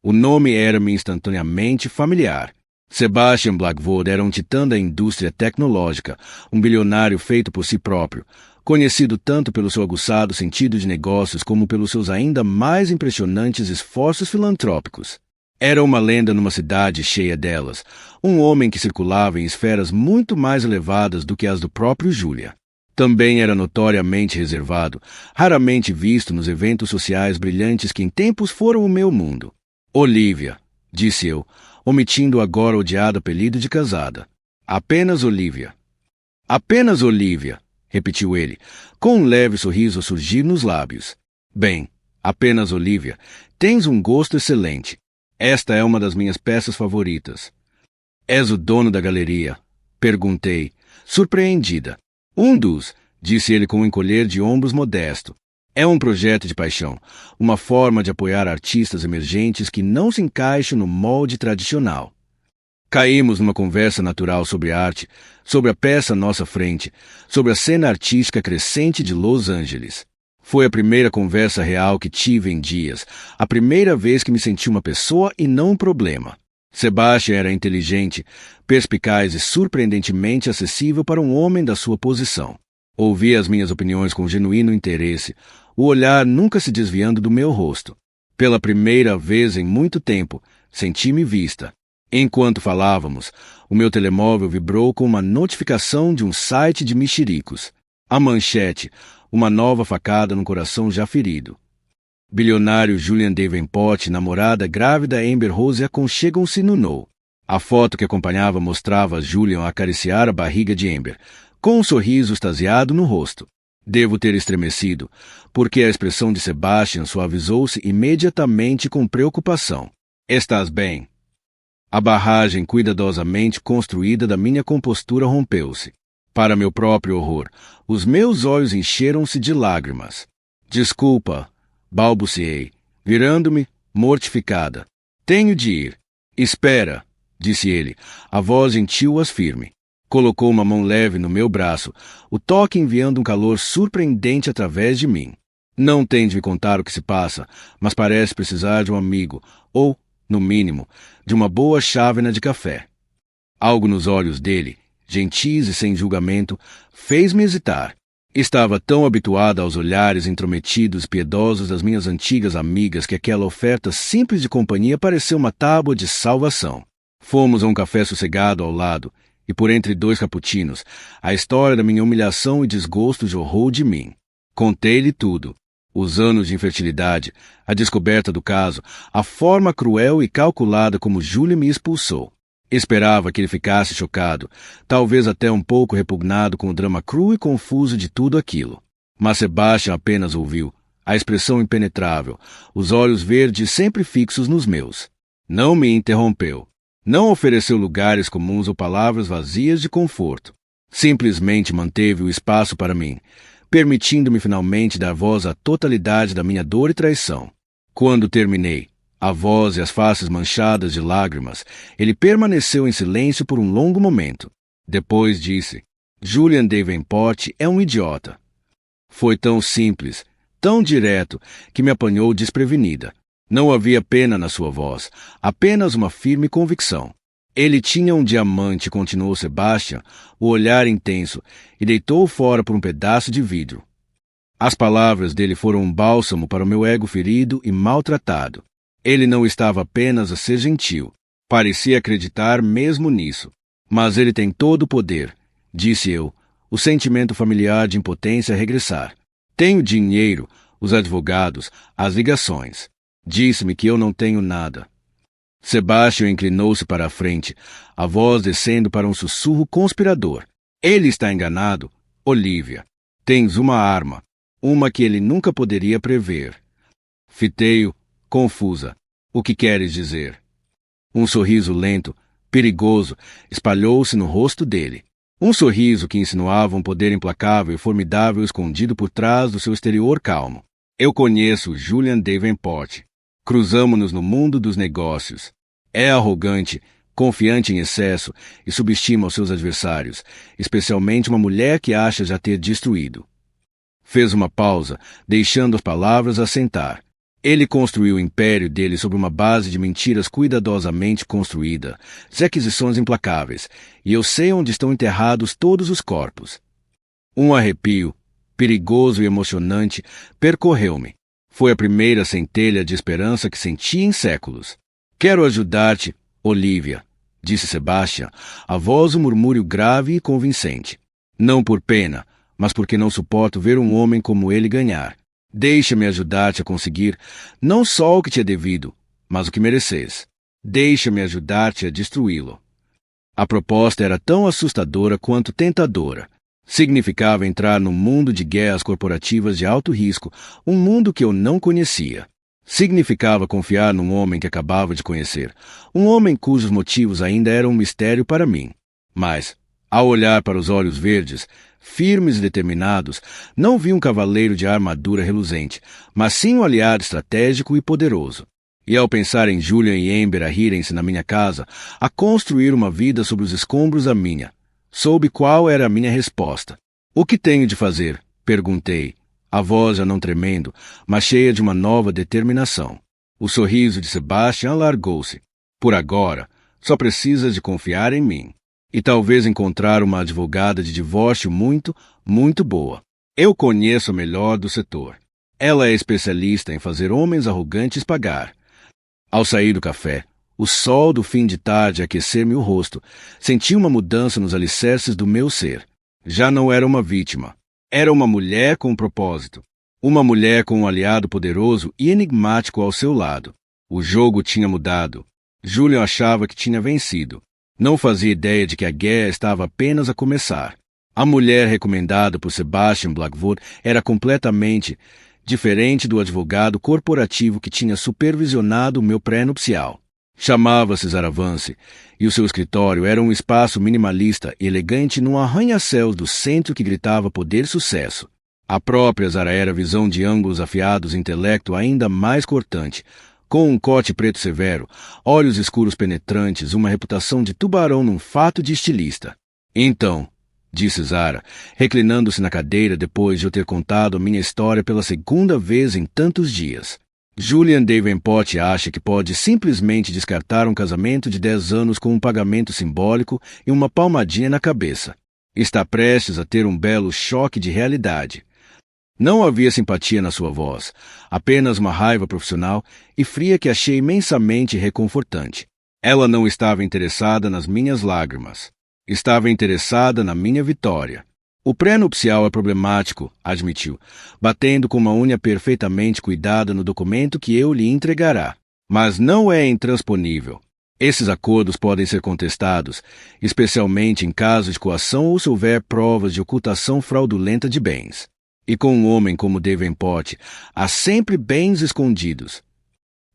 O nome era-me instantaneamente familiar. Sebastian Blackwood era um titã da indústria tecnológica, um bilionário feito por si próprio, conhecido tanto pelo seu aguçado sentido de negócios como pelos seus ainda mais impressionantes esforços filantrópicos. Era uma lenda numa cidade cheia delas, um homem que circulava em esferas muito mais elevadas do que as do próprio Julia. Também era notoriamente reservado, raramente visto nos eventos sociais brilhantes que em tempos foram o meu mundo. "Olivia", disse eu, omitindo o agora odiado apelido de casada. "Apenas Olivia." "Apenas Olivia", repetiu ele, com um leve sorriso a surgir nos lábios. "Bem, apenas Olivia, tens um gosto excelente. Esta é uma das minhas peças favoritas." "És o dono da galeria?" perguntei, surpreendida. "Um dos", disse ele com um encolher de ombros modesto. "É um projeto de paixão, uma forma de apoiar artistas emergentes que não se encaixam no molde tradicional." Caímos numa conversa natural sobre arte, sobre a peça à nossa frente, sobre a cena artística crescente de Los Angeles. Foi a primeira conversa real que tive em dias, a primeira vez que me senti uma pessoa e não um problema. Sebastian era inteligente, perspicaz e surpreendentemente acessível para um homem da sua posição. Ouvia as minhas opiniões com genuíno interesse, o olhar nunca se desviando do meu rosto. Pela primeira vez em muito tempo, senti-me vista. Enquanto falávamos, o meu telemóvel vibrou com uma notificação de um site de mexericos. A manchete: uma nova facada no coração já ferido. Bilionário Julian Davenport e namorada grávida Amber Rose aconchegam-se no No. A foto que acompanhava mostrava Julian a acariciar a barriga de Amber, com um sorriso extasiado no rosto. Devo ter estremecido, porque a expressão de Sebastian suavizou-se imediatamente com preocupação. "Estás bem?" A barragem cuidadosamente construída da minha compostura rompeu-se. Para meu próprio horror, os meus olhos encheram-se de lágrimas. "Desculpa", balbuciei, virando-me, mortificada. "Tenho de ir." "Espera", disse ele, a voz gentil mas firme. Colocou uma mão leve no meu braço, o toque enviando um calor surpreendente através de mim. "Não tem de me contar o que se passa, mas parece precisar de um amigo, ou, no mínimo, de uma boa chávena de café." Algo nos olhos dele, gentis e sem julgamento, fez-me hesitar. Estava tão habituada aos olhares intrometidos e piedosos das minhas antigas amigas que aquela oferta simples de companhia pareceu uma tábua de salvação. Fomos a um café sossegado ao lado, e por entre dois cappuccinos, a história da minha humilhação e desgosto jorrou de mim. Contei-lhe tudo. Os anos de infertilidade, a descoberta do caso, a forma cruel e calculada como Julie me expulsou. Esperava que ele ficasse chocado, talvez até um pouco repugnado com o drama cru e confuso de tudo aquilo. Mas Sebastian apenas ouviu, a expressão impenetrável, os olhos verdes sempre fixos nos meus. Não me interrompeu. Não ofereceu lugares comuns ou palavras vazias de conforto. Simplesmente manteve o espaço para mim, permitindo-me finalmente dar voz à totalidade da minha dor e traição. Quando terminei, a voz e as faces manchadas de lágrimas, ele permaneceu em silêncio por um longo momento. Depois disse: "Julian Davenport é um idiota." Foi tão simples, tão direto, que me apanhou desprevenida. Não havia pena na sua voz, apenas uma firme convicção. Ele tinha um diamante, continuou Sebastian, o olhar intenso, e deitou-o fora por um pedaço de vidro. As palavras dele foram um bálsamo para o meu ego ferido e maltratado. Ele não estava apenas a ser gentil. Parecia acreditar mesmo nisso. Mas ele tem todo o poder, disse eu, o sentimento familiar de impotência a regressar. Tenho dinheiro, os advogados, as ligações. Disse-me que eu não tenho nada. Sebastian inclinou-se para a frente, a voz descendo para um sussurro conspirador. Ele está enganado, Olivia. Tens uma arma, uma que ele nunca poderia prever. Fitei-o, confusa. O que queres dizer? Um sorriso lento, perigoso, espalhou-se no rosto dele. Um sorriso que insinuava um poder implacável e formidável escondido por trás do seu exterior calmo. Eu conheço Julian Davenport. Cruzamo-nos no mundo dos negócios. É arrogante, confiante em excesso e subestima os seus adversários, especialmente uma mulher que acha já ter destruído. Fez uma pausa, deixando as palavras assentar. Ele construiu o império dele sobre uma base de mentiras cuidadosamente construída, de aquisições implacáveis, e eu sei onde estão enterrados todos os corpos. Um arrepio, perigoso e emocionante, percorreu-me. Foi a primeira centelha de esperança que senti em séculos. Quero ajudar-te, Olivia, disse Sebastian, a voz um murmúrio grave e convincente. Não por pena, mas porque não suporto ver um homem como ele ganhar. Deixa-me ajudar-te a conseguir não só o que te é devido, mas o que mereces. Deixa-me ajudar-te a destruí-lo. A proposta era tão assustadora quanto tentadora. Significava entrar num mundo de guerras corporativas de alto risco, um mundo que eu não conhecia. Significava confiar num homem que acabava de conhecer, um homem cujos motivos ainda eram um mistério para mim. Mas, ao olhar para os olhos verdes, firmes e determinados, não vi um cavaleiro de armadura reluzente, mas sim um aliado estratégico e poderoso. E ao pensar em Julian e Amber a rirem-se na minha casa, a construir uma vida sobre os escombros da minha, soube qual era a minha resposta. O que tenho de fazer? Perguntei, a voz já não tremendo, mas cheia de uma nova determinação. O sorriso de Sebastian alargou-se. Por agora, só precisas de confiar em mim. E talvez encontrar uma advogada de divórcio muito, muito boa. Eu conheço a melhor do setor. Ela é especialista em fazer homens arrogantes pagar. Ao sair do café, o sol do fim de tarde aquecer-me o rosto, senti uma mudança nos alicerces do meu ser. Já não era uma vítima. Era uma mulher com um propósito. Uma mulher com um aliado poderoso e enigmático ao seu lado. O jogo tinha mudado. Julian achava que tinha vencido. Não fazia ideia de que a guerra estava apenas a começar. A mulher recomendada por Sebastian Blackwood era completamente diferente do advogado corporativo que tinha supervisionado o meu pré-nupcial. Chamava-se Zara Vance, e o seu escritório era um espaço minimalista e elegante num arranha-céus do centro que gritava poder e sucesso. A própria Zara era visão de ângulos afiados e intelecto ainda mais cortante, com um corte preto severo, olhos escuros penetrantes, uma reputação de tubarão num fato de estilista. Então, disse Zara, reclinando-se na cadeira depois de eu ter contado a minha história pela segunda vez em tantos dias. Julian Davenport acha que pode simplesmente descartar um casamento de 10 anos com um pagamento simbólico e uma palmadinha na cabeça. Está prestes a ter um belo choque de realidade. Não havia simpatia na sua voz, apenas uma raiva profissional e fria que achei imensamente reconfortante. Ela não estava interessada nas minhas lágrimas. Estava interessada na minha vitória. O pré-nupcial é problemático, admitiu, batendo com uma unha perfeitamente cuidada no documento que eu lhe entregará. Mas não é intransponível. Esses acordos podem ser contestados, especialmente em caso de coação ou se houver provas de ocultação fraudulenta de bens. E com um homem como Davenport, há sempre bens escondidos.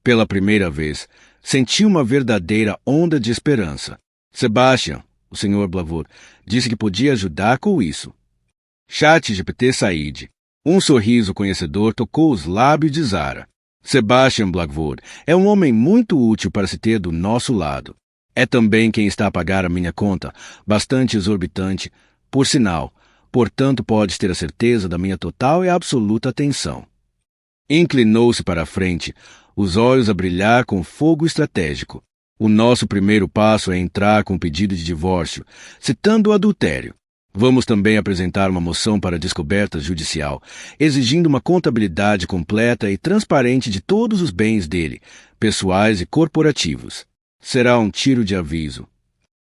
Pela primeira vez, senti uma verdadeira onda de esperança. Sebastian, o Sr. Blackwood, disse que podia ajudar com isso. ChatGPT Said. Um sorriso conhecedor tocou os lábios de Zara. Sebastian Blackwood é um homem muito útil para se ter do nosso lado. É também quem está a pagar a minha conta, bastante exorbitante, por sinal, portanto podes ter a certeza da minha total e absoluta atenção. Inclinou-se para a frente, os olhos a brilhar com fogo estratégico. O nosso primeiro passo é entrar com pedido de divórcio, citando o adultério. Vamos também apresentar uma moção para descoberta judicial, exigindo uma contabilidade completa e transparente de todos os bens dele, pessoais e corporativos. Será um tiro de aviso.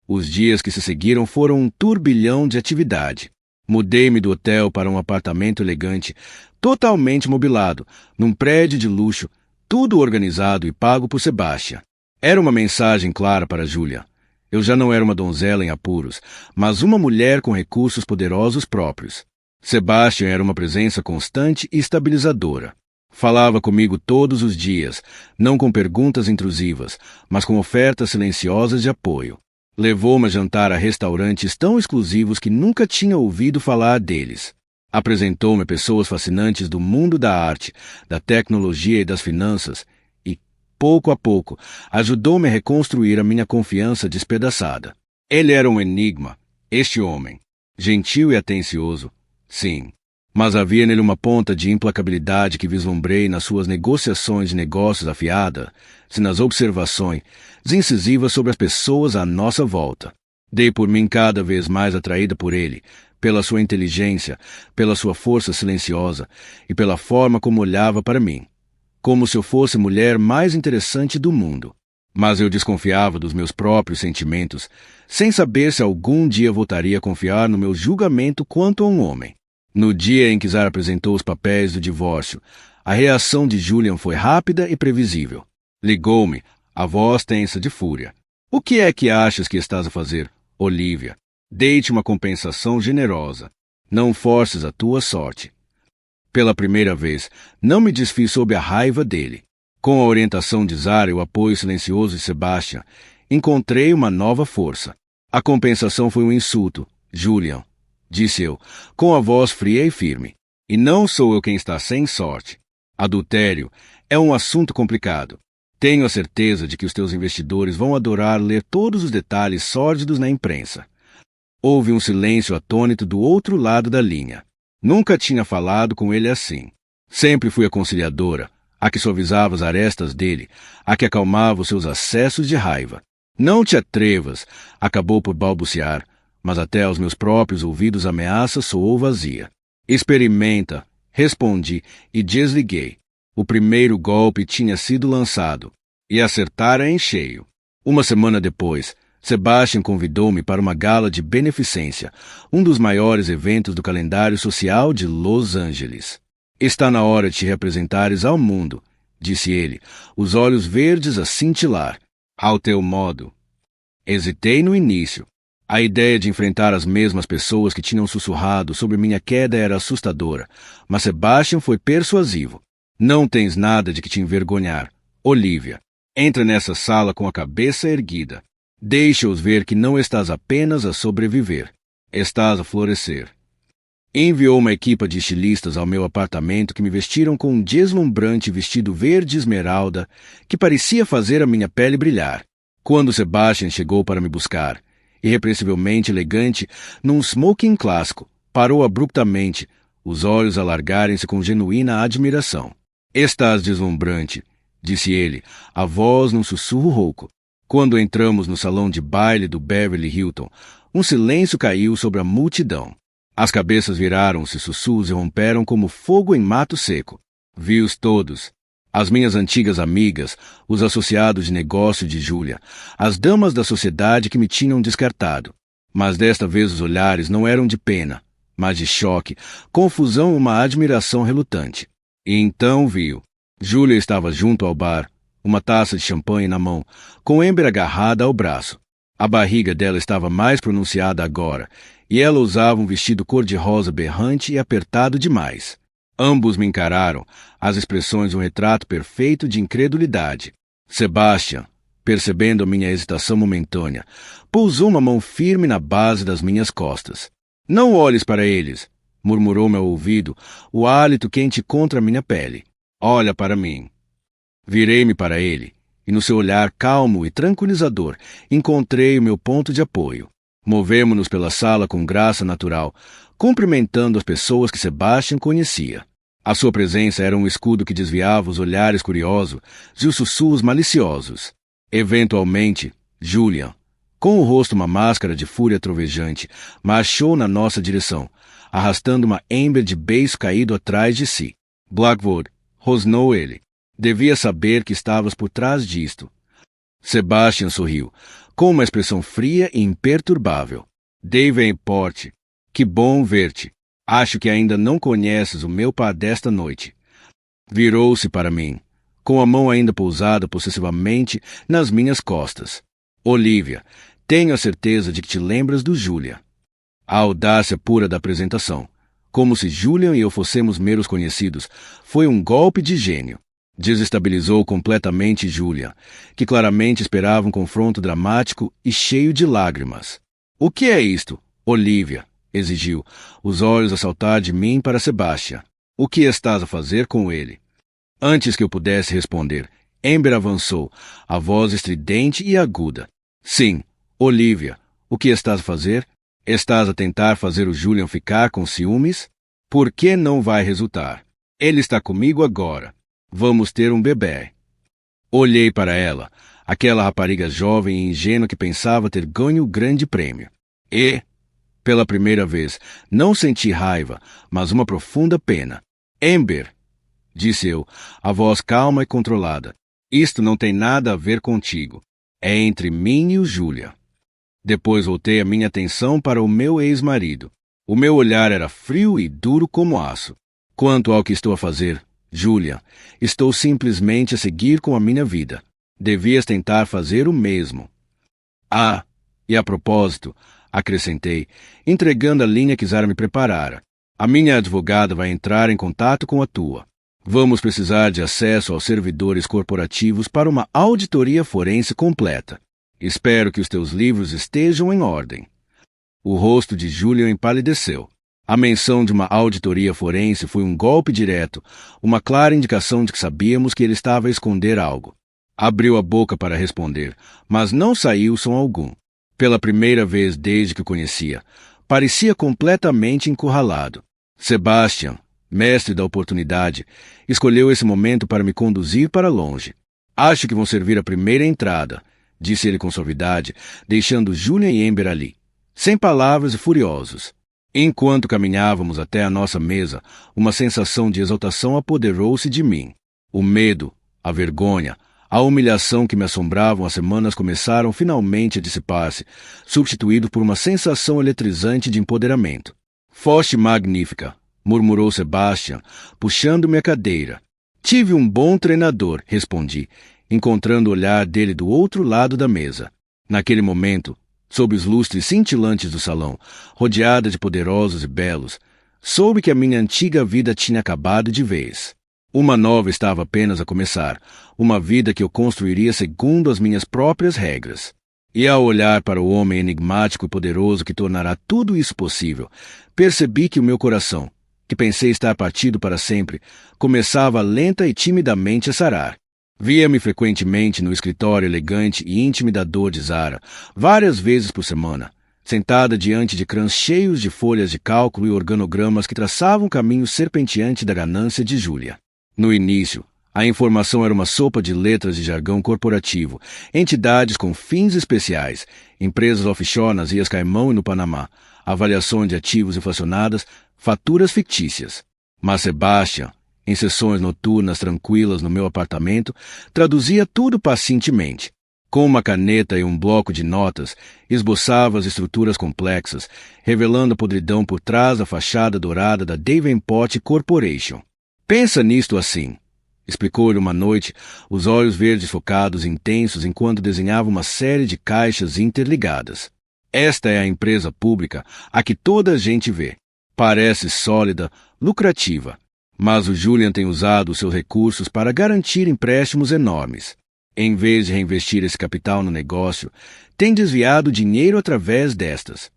Os dias que se seguiram foram um turbilhão de atividade. Mudei-me do hotel para um apartamento elegante, totalmente mobilado, num prédio de luxo, tudo organizado e pago por Sebastian. Era uma mensagem clara para Julia. Eu já não era uma donzela em apuros, mas uma mulher com recursos poderosos próprios. Sebastian era uma presença constante e estabilizadora. Falava comigo todos os dias, não com perguntas intrusivas, mas com ofertas silenciosas de apoio. Levou-me a jantar a restaurantes tão exclusivos que nunca tinha ouvido falar deles. Apresentou-me a pessoas fascinantes do mundo da arte, da tecnologia e das finanças, e, pouco a pouco, ajudou-me a reconstruir a minha confiança despedaçada. Ele era um enigma, este homem. Gentil e atencioso, sim. Mas havia nele uma ponta de implacabilidade que vislumbrei nas suas negociações de negócios afiadas e nas observações incisivas sobre as pessoas à nossa volta. Dei por mim cada vez mais atraída por ele, pela sua inteligência, pela sua força silenciosa e pela forma como olhava para mim, como se eu fosse a mulher mais interessante do mundo. Mas eu desconfiava dos meus próprios sentimentos, sem saber se algum dia voltaria a confiar no meu julgamento quanto a um homem. No dia em que Zara apresentou os papéis do divórcio, a reação de Julian foi rápida e previsível. Ligou-me, a voz tensa de fúria. O que é que achas que estás a fazer, Olivia? Dei-te uma compensação generosa. Não forces a tua sorte. Pela primeira vez, não me desfiz sob a raiva dele. Com a orientação de Zara e o apoio silencioso de Sebastian, encontrei uma nova força. A compensação foi um insulto, Julian, disse eu, com a voz fria e firme. E não sou eu quem está sem sorte. Adultério é um assunto complicado. Tenho a certeza de que os teus investidores vão adorar ler todos os detalhes sórdidos na imprensa. Houve um silêncio atônito do outro lado da linha. Nunca tinha falado com ele assim. Sempre fui a conciliadora, a que suavizava as arestas dele, a que acalmava os seus acessos de raiva. Não te atrevas, acabou por balbuciar, mas até aos meus próprios ouvidos a ameaça soou vazia. Experimenta, respondi e desliguei. O primeiro golpe tinha sido lançado, e acertara em cheio. Uma semana depois, Sebastian convidou-me para uma gala de beneficência, um dos maiores eventos do calendário social de Los Angeles. Está na hora de te representares ao mundo, disse ele, os olhos verdes a cintilar. Ao teu modo. Hesitei no início. A ideia de enfrentar as mesmas pessoas que tinham sussurrado sobre minha queda era assustadora, mas Sebastian foi persuasivo. Não tens nada de que te envergonhar. Olivia, entra nessa sala com a cabeça erguida. Deixa-os ver que não estás apenas a sobreviver. Estás a florescer. Enviou uma equipa de estilistas ao meu apartamento que me vestiram com um deslumbrante vestido verde esmeralda que parecia fazer a minha pele brilhar. Quando Sebastian chegou para me buscar, irrepreensivelmente elegante, num smoking clássico, parou abruptamente, os olhos alargarem-se com genuína admiração. Estás deslumbrante, disse ele, a voz num sussurro rouco. Quando entramos no salão de baile do Beverly Hilton, um silêncio caiu sobre a multidão. As cabeças viraram-se, sussurros irromperam como fogo em mato seco. Vi-os todos. As minhas antigas amigas, os associados de negócio de Julia, as damas da sociedade que me tinham descartado. Mas desta vez os olhares não eram de pena, mas de choque, confusão e uma admiração relutante. E então viu. Julia estava junto ao bar, uma taça de champanhe na mão, com Amber agarrada ao braço. A barriga dela estava mais pronunciada agora, e ela usava um vestido cor-de-rosa berrante e apertado demais. Ambos me encararam, as expressões um retrato perfeito de incredulidade. Sebastian, percebendo a minha hesitação momentânea, pousou uma mão firme na base das minhas costas. Não olhes para eles, murmurou-me ao ouvido, o hálito quente contra a minha pele. Olha para mim. Virei-me para ele, e no seu olhar calmo e tranquilizador encontrei o meu ponto de apoio. Movemo-nos pela sala com graça natural, cumprimentando as pessoas que Sebastian conhecia. A sua presença era um escudo que desviava os olhares curiosos e os sussurros maliciosos. Eventualmente, Julian, com o rosto uma máscara de fúria trovejante, marchou na nossa direção, arrastando uma Amber de beiço caído atrás de si. Blackwood, rosnou ele. Devia saber que estavas por trás disto. Sebastian sorriu, com uma expressão fria e imperturbável. Davenport, que bom ver-te. Acho que ainda não conheces o meu par desta noite. Virou-se para mim, com a mão ainda pousada possessivamente nas minhas costas. Olivia, tenho a certeza de que te lembras do Julia. A audácia pura da apresentação, como se Julian e eu fossemos meros conhecidos, foi um golpe de gênio. Desestabilizou completamente Julia, que claramente esperava um confronto dramático e cheio de lágrimas. O que é isto, Olivia? Exigiu, os olhos a saltar de mim para Sebastian. O que estás a fazer com ele? Antes que eu pudesse responder, Amber avançou, a voz estridente e aguda. Sim, Olivia, o que estás a fazer? Estás a tentar fazer o Julian ficar com ciúmes? Por que não vai resultar? Ele está comigo agora. Vamos ter um bebê. Olhei para ela, aquela rapariga jovem e ingênua que pensava ter ganho o grande prêmio. E, pela primeira vez, não senti raiva, mas uma profunda pena. Amber, disse eu, a voz calma e controlada, isto não tem nada a ver contigo. É entre mim e o Julia. Depois voltei a minha atenção para o meu ex-marido. O meu olhar era frio e duro como aço. Quanto ao que estou a fazer, Julia, estou simplesmente a seguir com a minha vida. Devias tentar fazer o mesmo. Ah, e a propósito, acrescentei, entregando a linha que Zara me preparara. A minha advogada vai entrar em contato com a tua. Vamos precisar de acesso aos servidores corporativos para uma auditoria forense completa. Espero que os teus livros estejam em ordem. O rosto de Julian empalideceu. A menção de uma auditoria forense foi um golpe direto, uma clara indicação de que sabíamos que ele estava a esconder algo. Abriu a boca para responder, mas não saiu som algum. Pela primeira vez desde que o conhecia, parecia completamente encurralado. Sebastian, mestre da oportunidade, escolheu esse momento para me conduzir para longe. Acho que vão servir a primeira entrada, disse ele com suavidade, deixando Julian e Amber ali, sem palavras e furiosos. Enquanto caminhávamos até a nossa mesa, uma sensação de exaltação apoderou-se de mim. O medo, a vergonha, a humilhação que me assombravam há semanas começaram finalmente a dissipar-se, substituído por uma sensação eletrizante de empoderamento. Foste magnífica, murmurou Sebastian, puxando-me a cadeira. Tive um bom treinador, respondi, encontrando o olhar dele do outro lado da mesa. Naquele momento, sob os lustres cintilantes do salão, rodeada de poderosos e belos, soube que a minha antiga vida tinha acabado de vez. Uma nova estava apenas a começar, uma vida que eu construiria segundo as minhas próprias regras. E ao olhar para o homem enigmático e poderoso que tornará tudo isso possível, percebi que o meu coração, que pensei estar partido para sempre, começava lenta e timidamente a sarar. Via-me frequentemente no escritório elegante e intimidador de Zara, várias vezes por semana, sentada diante de crãs cheios de folhas de cálculo e organogramas que traçavam o caminho serpenteante da ganância de Julia. No início, a informação era uma sopa de letras de jargão corporativo, entidades com fins especiais, empresas offshore nas Ilhas Caimão e no Panamá, avaliações de ativos inflacionadas, faturas fictícias. Mas Sebastian, em sessões noturnas tranquilas no meu apartamento, traduzia tudo pacientemente. Com uma caneta e um bloco de notas, esboçava as estruturas complexas, revelando a podridão por trás da fachada dourada da Davenport Corporation. Pensa nisto assim, explicou-lhe uma noite, os olhos verdes focados e intensos enquanto desenhava uma série de caixas interligadas. Esta é a empresa pública a que toda a gente vê. Parece sólida, lucrativa. Mas o Julian tem usado os seus recursos para garantir empréstimos enormes. Em vez de reinvestir esse capital no negócio, tem desviado dinheiro através destas.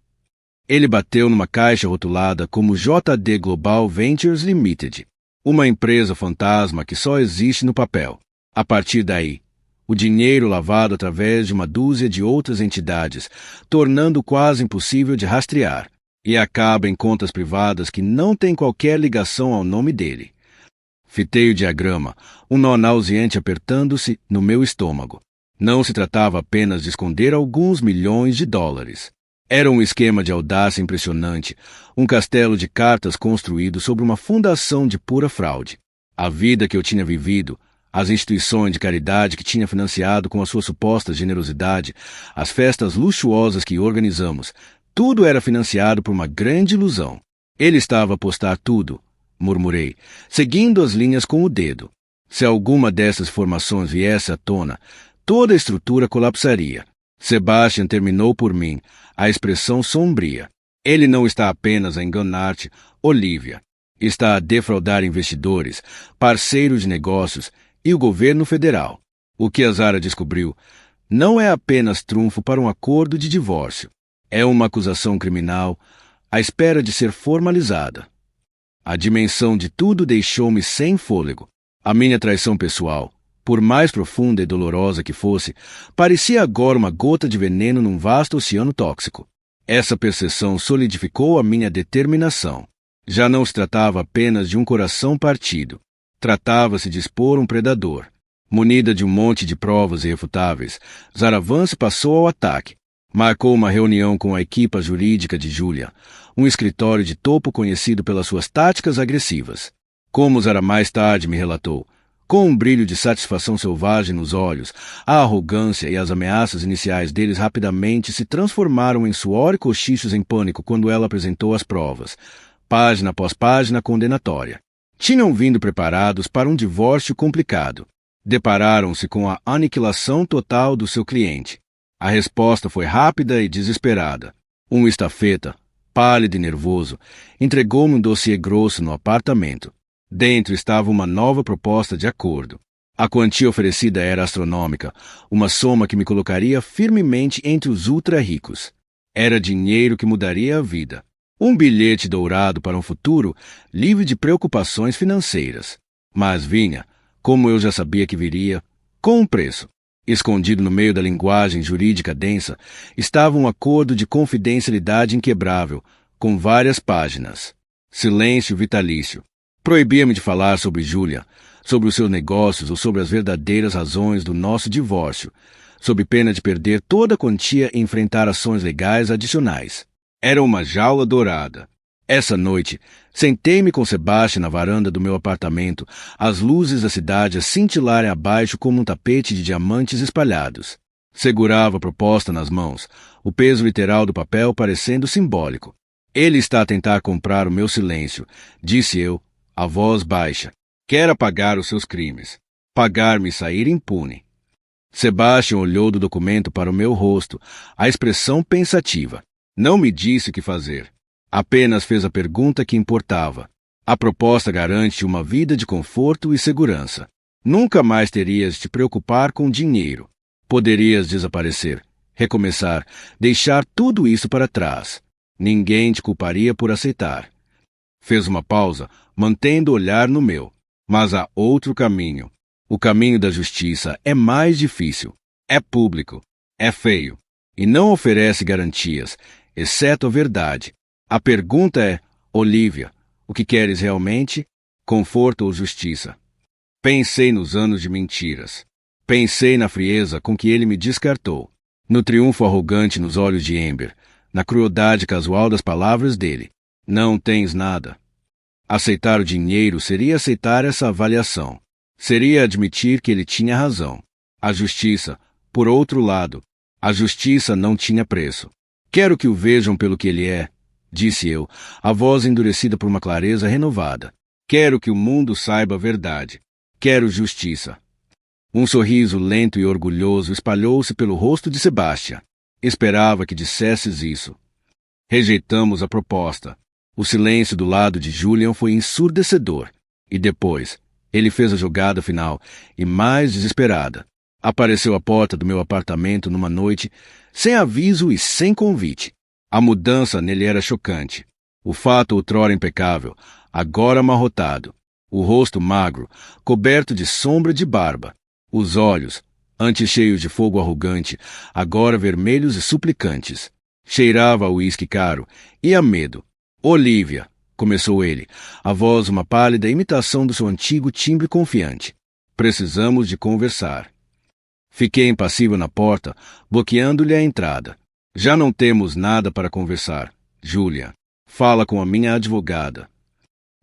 Ele bateu numa caixa rotulada como JD Global Ventures Limited, uma empresa fantasma que só existe no papel. A partir daí, o dinheiro lavado através de uma dúzia de outras entidades, tornando quase impossível de rastrear. E acaba em contas privadas que não têm qualquer ligação ao nome dele. Fitei o diagrama, um nó nauseante apertando-se no meu estômago. Não se tratava apenas de esconder alguns milhões de dólares. Era um esquema de audácia impressionante, um castelo de cartas construído sobre uma fundação de pura fraude. A vida que eu tinha vivido, as instituições de caridade que tinha financiado com a sua suposta generosidade, as festas luxuosas que organizamos, tudo era financiado por uma grande ilusão. Ele estava a apostar tudo, murmurei, seguindo as linhas com o dedo. Se alguma dessas formações viesse à tona, toda a estrutura colapsaria. Sebastian terminou por mim, a expressão sombria. Ele não está apenas a enganar-te, Olivia. Está a defraudar investidores, parceiros de negócios e o governo federal. O que a Zara descobriu não é apenas trunfo para um acordo de divórcio. É uma acusação criminal à espera de ser formalizada. A dimensão de tudo deixou-me sem fôlego. A minha traição pessoal, por mais profunda e dolorosa que fosse, parecia agora uma gota de veneno num vasto oceano tóxico. Essa percepção solidificou a minha determinação. Já não se tratava apenas de um coração partido. Tratava-se de expor um predador. Munida de um monte de provas irrefutáveis, Zara Vance passou ao ataque. Marcou uma reunião com a equipa jurídica de Julia, um escritório de topo conhecido pelas suas táticas agressivas. Como Zara mais tarde me relatou, com um brilho de satisfação selvagem nos olhos, a arrogância e as ameaças iniciais deles rapidamente se transformaram em suor e cochichos em pânico quando ela apresentou as provas, página após página condenatória. Tinham vindo preparados para um divórcio complicado. Depararam-se com a aniquilação total do seu cliente. A resposta foi rápida e desesperada. Um estafeta, pálido e nervoso, entregou-me um dossiê grosso no apartamento. Dentro estava uma nova proposta de acordo. A quantia oferecida era astronômica, uma soma que me colocaria firmemente entre os ultra-ricos. Era dinheiro que mudaria a vida. Um bilhete dourado para um futuro livre de preocupações financeiras. Mas vinha, como eu já sabia que viria, com um preço. Escondido no meio da linguagem jurídica densa, estava um acordo de confidencialidade inquebrável, com várias páginas. Silêncio vitalício. Proibia-me de falar sobre Julia, sobre os seus negócios ou sobre as verdadeiras razões do nosso divórcio, sob pena de perder toda a quantia e enfrentar ações legais adicionais. Era uma jaula dourada. Essa noite, sentei-me com Sebastian na varanda do meu apartamento, as luzes da cidade a cintilarem abaixo como um tapete de diamantes espalhados. Segurava a proposta nas mãos, o peso literal do papel parecendo simbólico. Ele está a tentar comprar o meu silêncio, disse eu, a voz baixa. Quer apagar os seus crimes. Pagar-me e sair impune. Sebastian olhou do documento para o meu rosto, a expressão pensativa. Não me disse o que fazer. Apenas fez a pergunta que importava. A proposta garante uma vida de conforto e segurança. Nunca mais terias de te preocupar com dinheiro. Poderias desaparecer, recomeçar, deixar tudo isso para trás. Ninguém te culparia por aceitar. Fez uma pausa, mantendo o olhar no meu. Mas há outro caminho. O caminho da justiça é mais difícil. É público. É feio. E não oferece garantias, exceto a verdade. A pergunta é, Olivia, o que queres realmente? Conforto ou justiça? Pensei nos anos de mentiras. Pensei na frieza com que ele me descartou. No triunfo arrogante nos olhos de Amber. Na crueldade casual das palavras dele. Não tens nada. Aceitar o dinheiro seria aceitar essa avaliação. Seria admitir que ele tinha razão. A justiça, por outro lado, a justiça não tinha preço. Quero que o vejam pelo que ele é, disse eu, a voz endurecida por uma clareza renovada. Quero que o mundo saiba a verdade. Quero justiça. Um sorriso lento e orgulhoso espalhou-se pelo rosto de Sebastian. Esperava que dissesses isso. Rejeitamos a proposta. O silêncio do lado de Julian foi ensurdecedor. E depois, ele fez a jogada final, e mais desesperada. Apareceu à porta do meu apartamento numa noite, sem aviso e sem convite. A mudança nele era chocante. O fato outrora impecável, agora amarrotado. O rosto magro, coberto de sombra de barba. Os olhos, antes cheios de fogo arrogante, agora vermelhos e suplicantes. Cheirava a uísque caro e a medo. Olivia, começou ele, a voz uma pálida imitação do seu antigo timbre confiante. Precisamos de conversar. Fiquei impassível na porta, bloqueando-lhe a entrada. Já não temos nada para conversar, Julian. Fala com a minha advogada.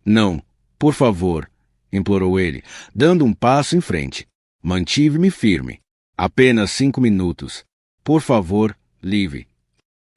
Não, por favor, implorou ele, dando um passo em frente. Mantive-me firme. Apenas 5 minutos. Por favor, Liv.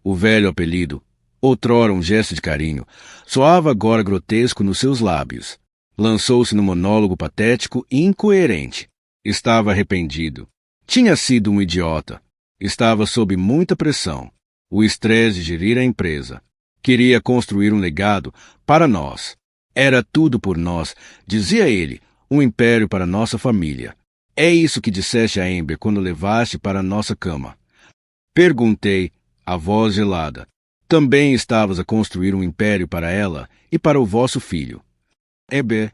O velho apelido, outrora um gesto de carinho, soava agora grotesco nos seus lábios. Lançou-se num monólogo patético e incoerente. Estava arrependido. Tinha sido um idiota. Estava sob muita pressão. O estresse de gerir a empresa. Queria construir um legado para nós. Era tudo por nós, dizia ele, um império para nossa família. É isso que disseste a Amber quando levaste para a nossa cama. Perguntei, a voz gelada. Também estavas a construir um império para ela e para o vosso filho. Amber,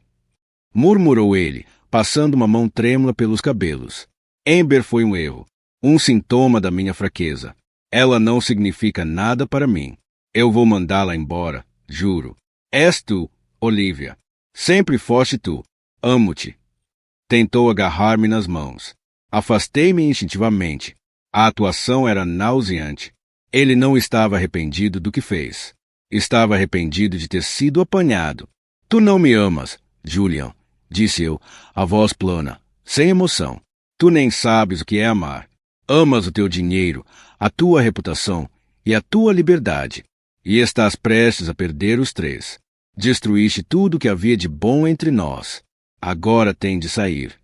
murmurou ele, passando uma mão trêmula pelos cabelos. Amber foi um erro, um sintoma da minha fraqueza. Ela não significa nada para mim. Eu vou mandá-la embora, juro. És tu, Olivia. Sempre foste tu. Amo-te. Tentou agarrar-me nas mãos. Afastei-me instintivamente. A atuação era nauseante. Ele não estava arrependido do que fez. Estava arrependido de ter sido apanhado. Tu não me amas, Julian, disse eu, a voz plana, sem emoção. Tu nem sabes o que é amar. Amas o teu dinheiro, a tua reputação e a tua liberdade. E estás prestes a perder os 3. Destruíste tudo o que havia de bom entre nós. Agora tem de sair.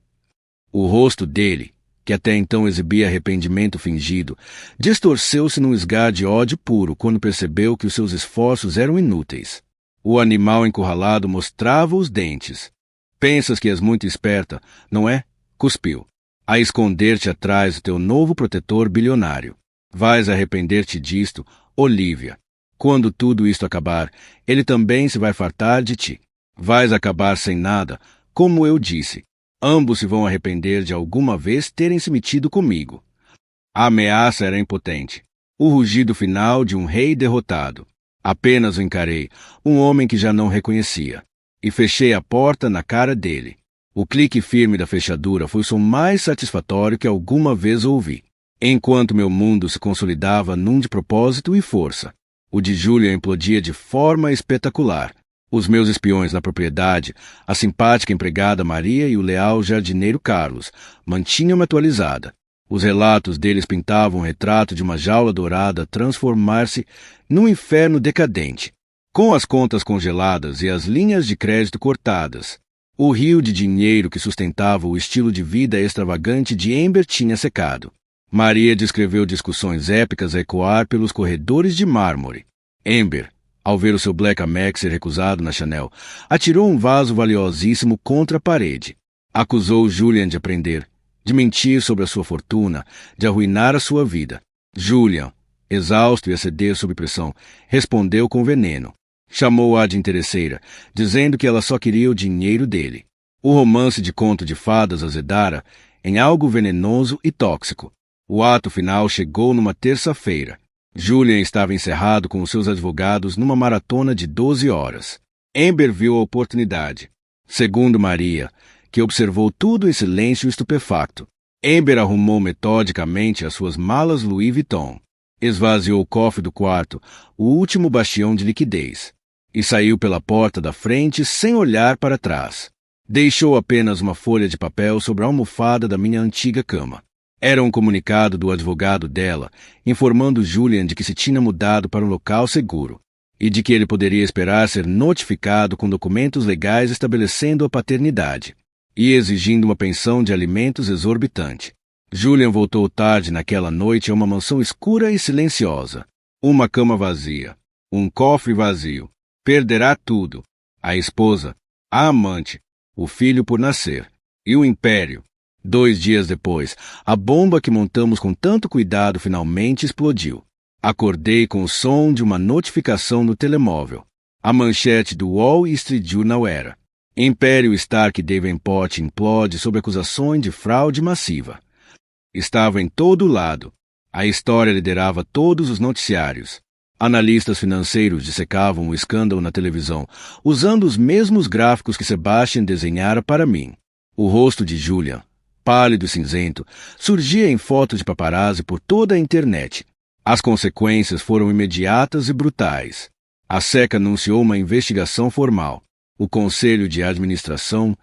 O rosto dele, que até então exibia arrependimento fingido, distorceu-se num esgar de ódio puro quando percebeu que os seus esforços eram inúteis. O animal encurralado mostrava os dentes. Pensas que és muito esperta, não é? Cuspiu. A esconder-te atrás do teu novo protetor bilionário. Vais arrepender-te disto, Olivia. Quando tudo isto acabar, ele também se vai fartar de ti. Vais acabar sem nada, como eu disse. Ambos se vão arrepender de alguma vez terem se metido comigo. A ameaça era impotente. O rugido final de um rei derrotado. Apenas o encarei, um homem que já não reconhecia. E fechei a porta na cara dele. O clique firme da fechadura foi o som mais satisfatório que alguma vez ouvi. Enquanto meu mundo se consolidava num de propósito e força. O de Julian implodia de forma espetacular. Os meus espiões na propriedade, a simpática empregada Maria e o leal jardineiro Carlos, mantinham-me atualizada. Os relatos deles pintavam um retrato de uma jaula dourada a transformar-se num inferno decadente, com as contas congeladas e as linhas de crédito cortadas. O rio de dinheiro que sustentava o estilo de vida extravagante de Amber tinha secado. Maria descreveu discussões épicas a ecoar pelos corredores de mármore. Amber, ao ver o seu Black Amex ser recusado na Chanel, atirou um vaso valiosíssimo contra a parede. Acusou Julian de aprender, de mentir sobre a sua fortuna, de arruinar a sua vida. Julian, exausto e a ceder sob pressão, respondeu com veneno. Chamou-a de interesseira, dizendo que ela só queria o dinheiro dele. O romance de conto de fadas azedara em algo venenoso e tóxico. O ato final chegou numa terça-feira. Julian estava encerrado com os seus advogados numa maratona de 12 horas. Amber viu a oportunidade. Segundo Maria, que observou tudo em silêncio estupefacto, Amber arrumou metodicamente as suas malas Louis Vuitton, esvaziou o cofre do quarto, o último bastião de liquidez, e saiu pela porta da frente sem olhar para trás. Deixou apenas uma folha de papel sobre a almofada da minha antiga cama. Era um comunicado do advogado dela, informando Julian de que se tinha mudado para um local seguro e de que ele poderia esperar ser notificado com documentos legais estabelecendo a paternidade e exigindo uma pensão de alimentos exorbitante. Julian voltou tarde naquela noite a uma mansão escura e silenciosa. Uma cama vazia, um cofre vazio. Perderá tudo. A esposa, a amante, o filho por nascer e o império. 2 dias depois, a bomba que montamos com tanto cuidado finalmente explodiu. Acordei com o som de uma notificação no telemóvel. A manchete do Wall Street Journal era: Império Stark Davenport implode sob acusações de fraude massiva. Estava em todo lado. A história liderava todos os noticiários. Analistas financeiros dissecavam o escândalo na televisão, usando os mesmos gráficos que Sebastian desenhara para mim. O rosto de Julian, pálido e cinzento, surgia em fotos de paparazzi por toda a internet. As consequências foram imediatas e brutais. A SEC anunciou uma investigação formal. O Conselho de Administração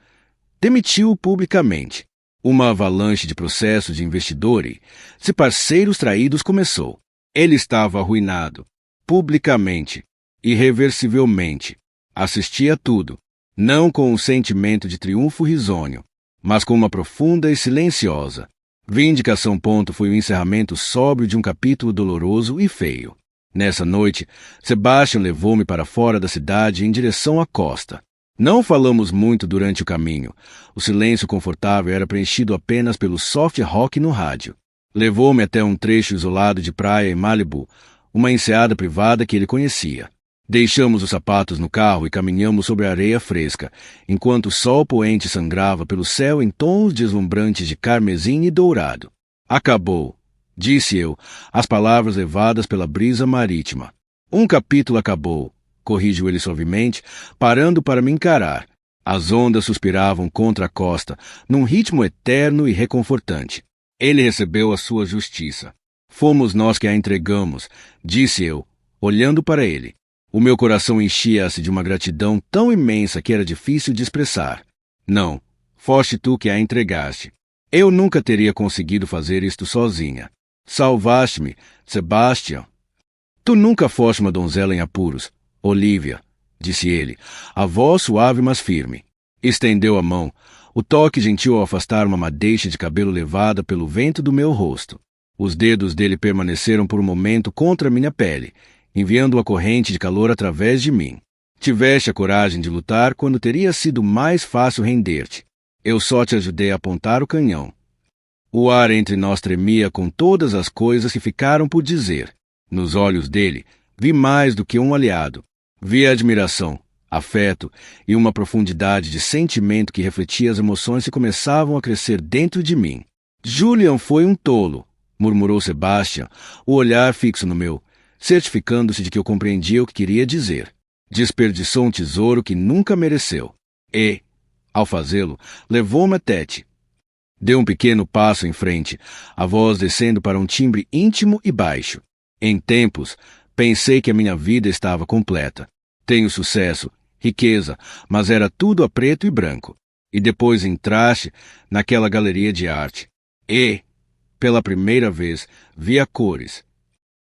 demitiu-o publicamente. Uma avalanche de processos de investidores e parceiros traídos começou. Ele estava arruinado, publicamente, irreversivelmente. Assistia a tudo, não com um sentimento de triunfo risonho, mas com uma profunda e silenciosa vindicação. Foi o encerramento sóbrio de um capítulo doloroso e feio. Nessa noite, Sebastian levou-me para fora da cidade em direção à costa. Não falamos muito durante o caminho. O silêncio confortável era preenchido apenas pelo soft rock no rádio. Levou-me até um trecho isolado de praia em Malibu, uma enseada privada que ele conhecia. Deixamos os sapatos no carro e caminhamos sobre a areia fresca, enquanto o sol poente sangrava pelo céu em tons deslumbrantes de carmesim e dourado. Acabou, disse eu, as palavras levadas pela brisa marítima. Um capítulo acabou, corrigiu ele suavemente, parando para me encarar. As ondas suspiravam contra a costa, num ritmo eterno e reconfortante. Ele recebeu a sua justiça. Fomos nós que a entregamos, disse eu, olhando para ele. O meu coração enchia-se de uma gratidão tão imensa que era difícil de expressar. Não, foste tu que a entregaste. Eu nunca teria conseguido fazer isto sozinha. Salvaste-me, Sebastian. Tu nunca foste uma donzela em apuros, Olivia, disse ele, a voz suave mas firme. Estendeu a mão, o toque gentil ao afastar uma madeixa de cabelo levada pelo vento do meu rosto. Os dedos dele permaneceram por um momento contra minha pele, enviando uma corrente de calor através de mim. Tiveste a coragem de lutar quando teria sido mais fácil render-te. Eu só te ajudei a apontar o canhão. O ar entre nós tremia com todas as coisas que ficaram por dizer. Nos olhos dele, vi mais do que um aliado. Vi admiração, afeto e uma profundidade de sentimento que refletia as emoções que começavam a crescer dentro de mim. Julian foi um tolo, murmurou Sebastian, o olhar fixo no meu, certificando-se de que eu compreendia o que queria dizer. Desperdiçou um tesouro que nunca mereceu. E, ao fazê-lo, levou-me até ti. Deu um pequeno passo em frente, a voz descendo para um timbre íntimo e baixo. Em tempos, pensei que a minha vida estava completa. Tenho sucesso, riqueza, mas era tudo a preto e branco. E depois entraste naquela galeria de arte. E, pela primeira vez, vi a cores.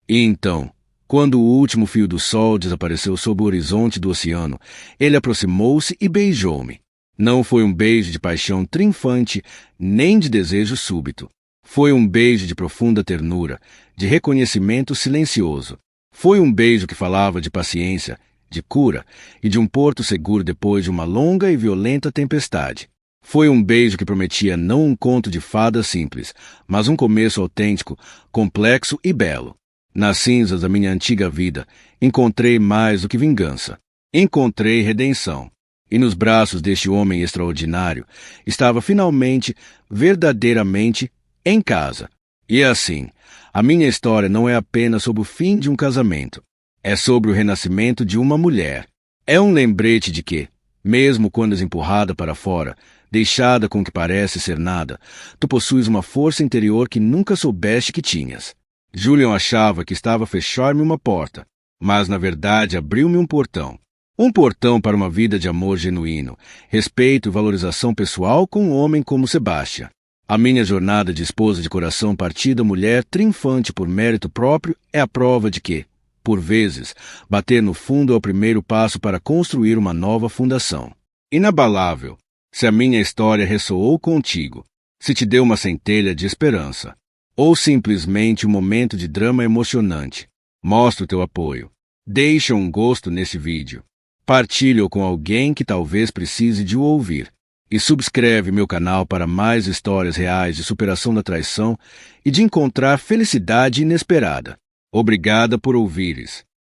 E então, quando o último fio do sol desapareceu sob o horizonte do oceano, ele aproximou-se e beijou-me. Não foi um beijo de paixão triunfante, nem de desejo súbito. Foi um beijo de profunda ternura, de reconhecimento silencioso. Foi um beijo que falava de paciência, de cura e de um porto seguro depois de uma longa e violenta tempestade. Foi um beijo que prometia não um conto de fadas simples, mas um começo autêntico, complexo e belo. Nas cinzas da minha antiga vida, encontrei mais do que vingança. Encontrei redenção. E nos braços deste homem extraordinário, estava finalmente, verdadeiramente, em casa. E assim, a minha história não é apenas sobre o fim de um casamento. É sobre o renascimento de uma mulher. É um lembrete de que, mesmo quando és empurrada para fora, deixada com o que parece ser nada, tu possuis uma força interior que nunca soubeste que tinhas. Julian achava que estava a fechar-me uma porta, mas na verdade abriu-me um portão. Um portão para uma vida de amor genuíno, respeito e valorização pessoal com um homem como Sebastian. A minha jornada de esposa de coração partida mulher triunfante por mérito próprio é a prova de que, por vezes, bater no fundo é o primeiro passo para construir uma nova fundação. Inabalável, se a minha história ressoou contigo, se te deu uma centelha de esperança, ou simplesmente um momento de drama emocionante, mostra o teu apoio. Deixa um gosto nesse vídeo. Partilha-o com alguém que talvez precise de o ouvir. E subscreve meu canal para mais histórias reais de superação da traição e de encontrar felicidade inesperada. Obrigada por ouvires.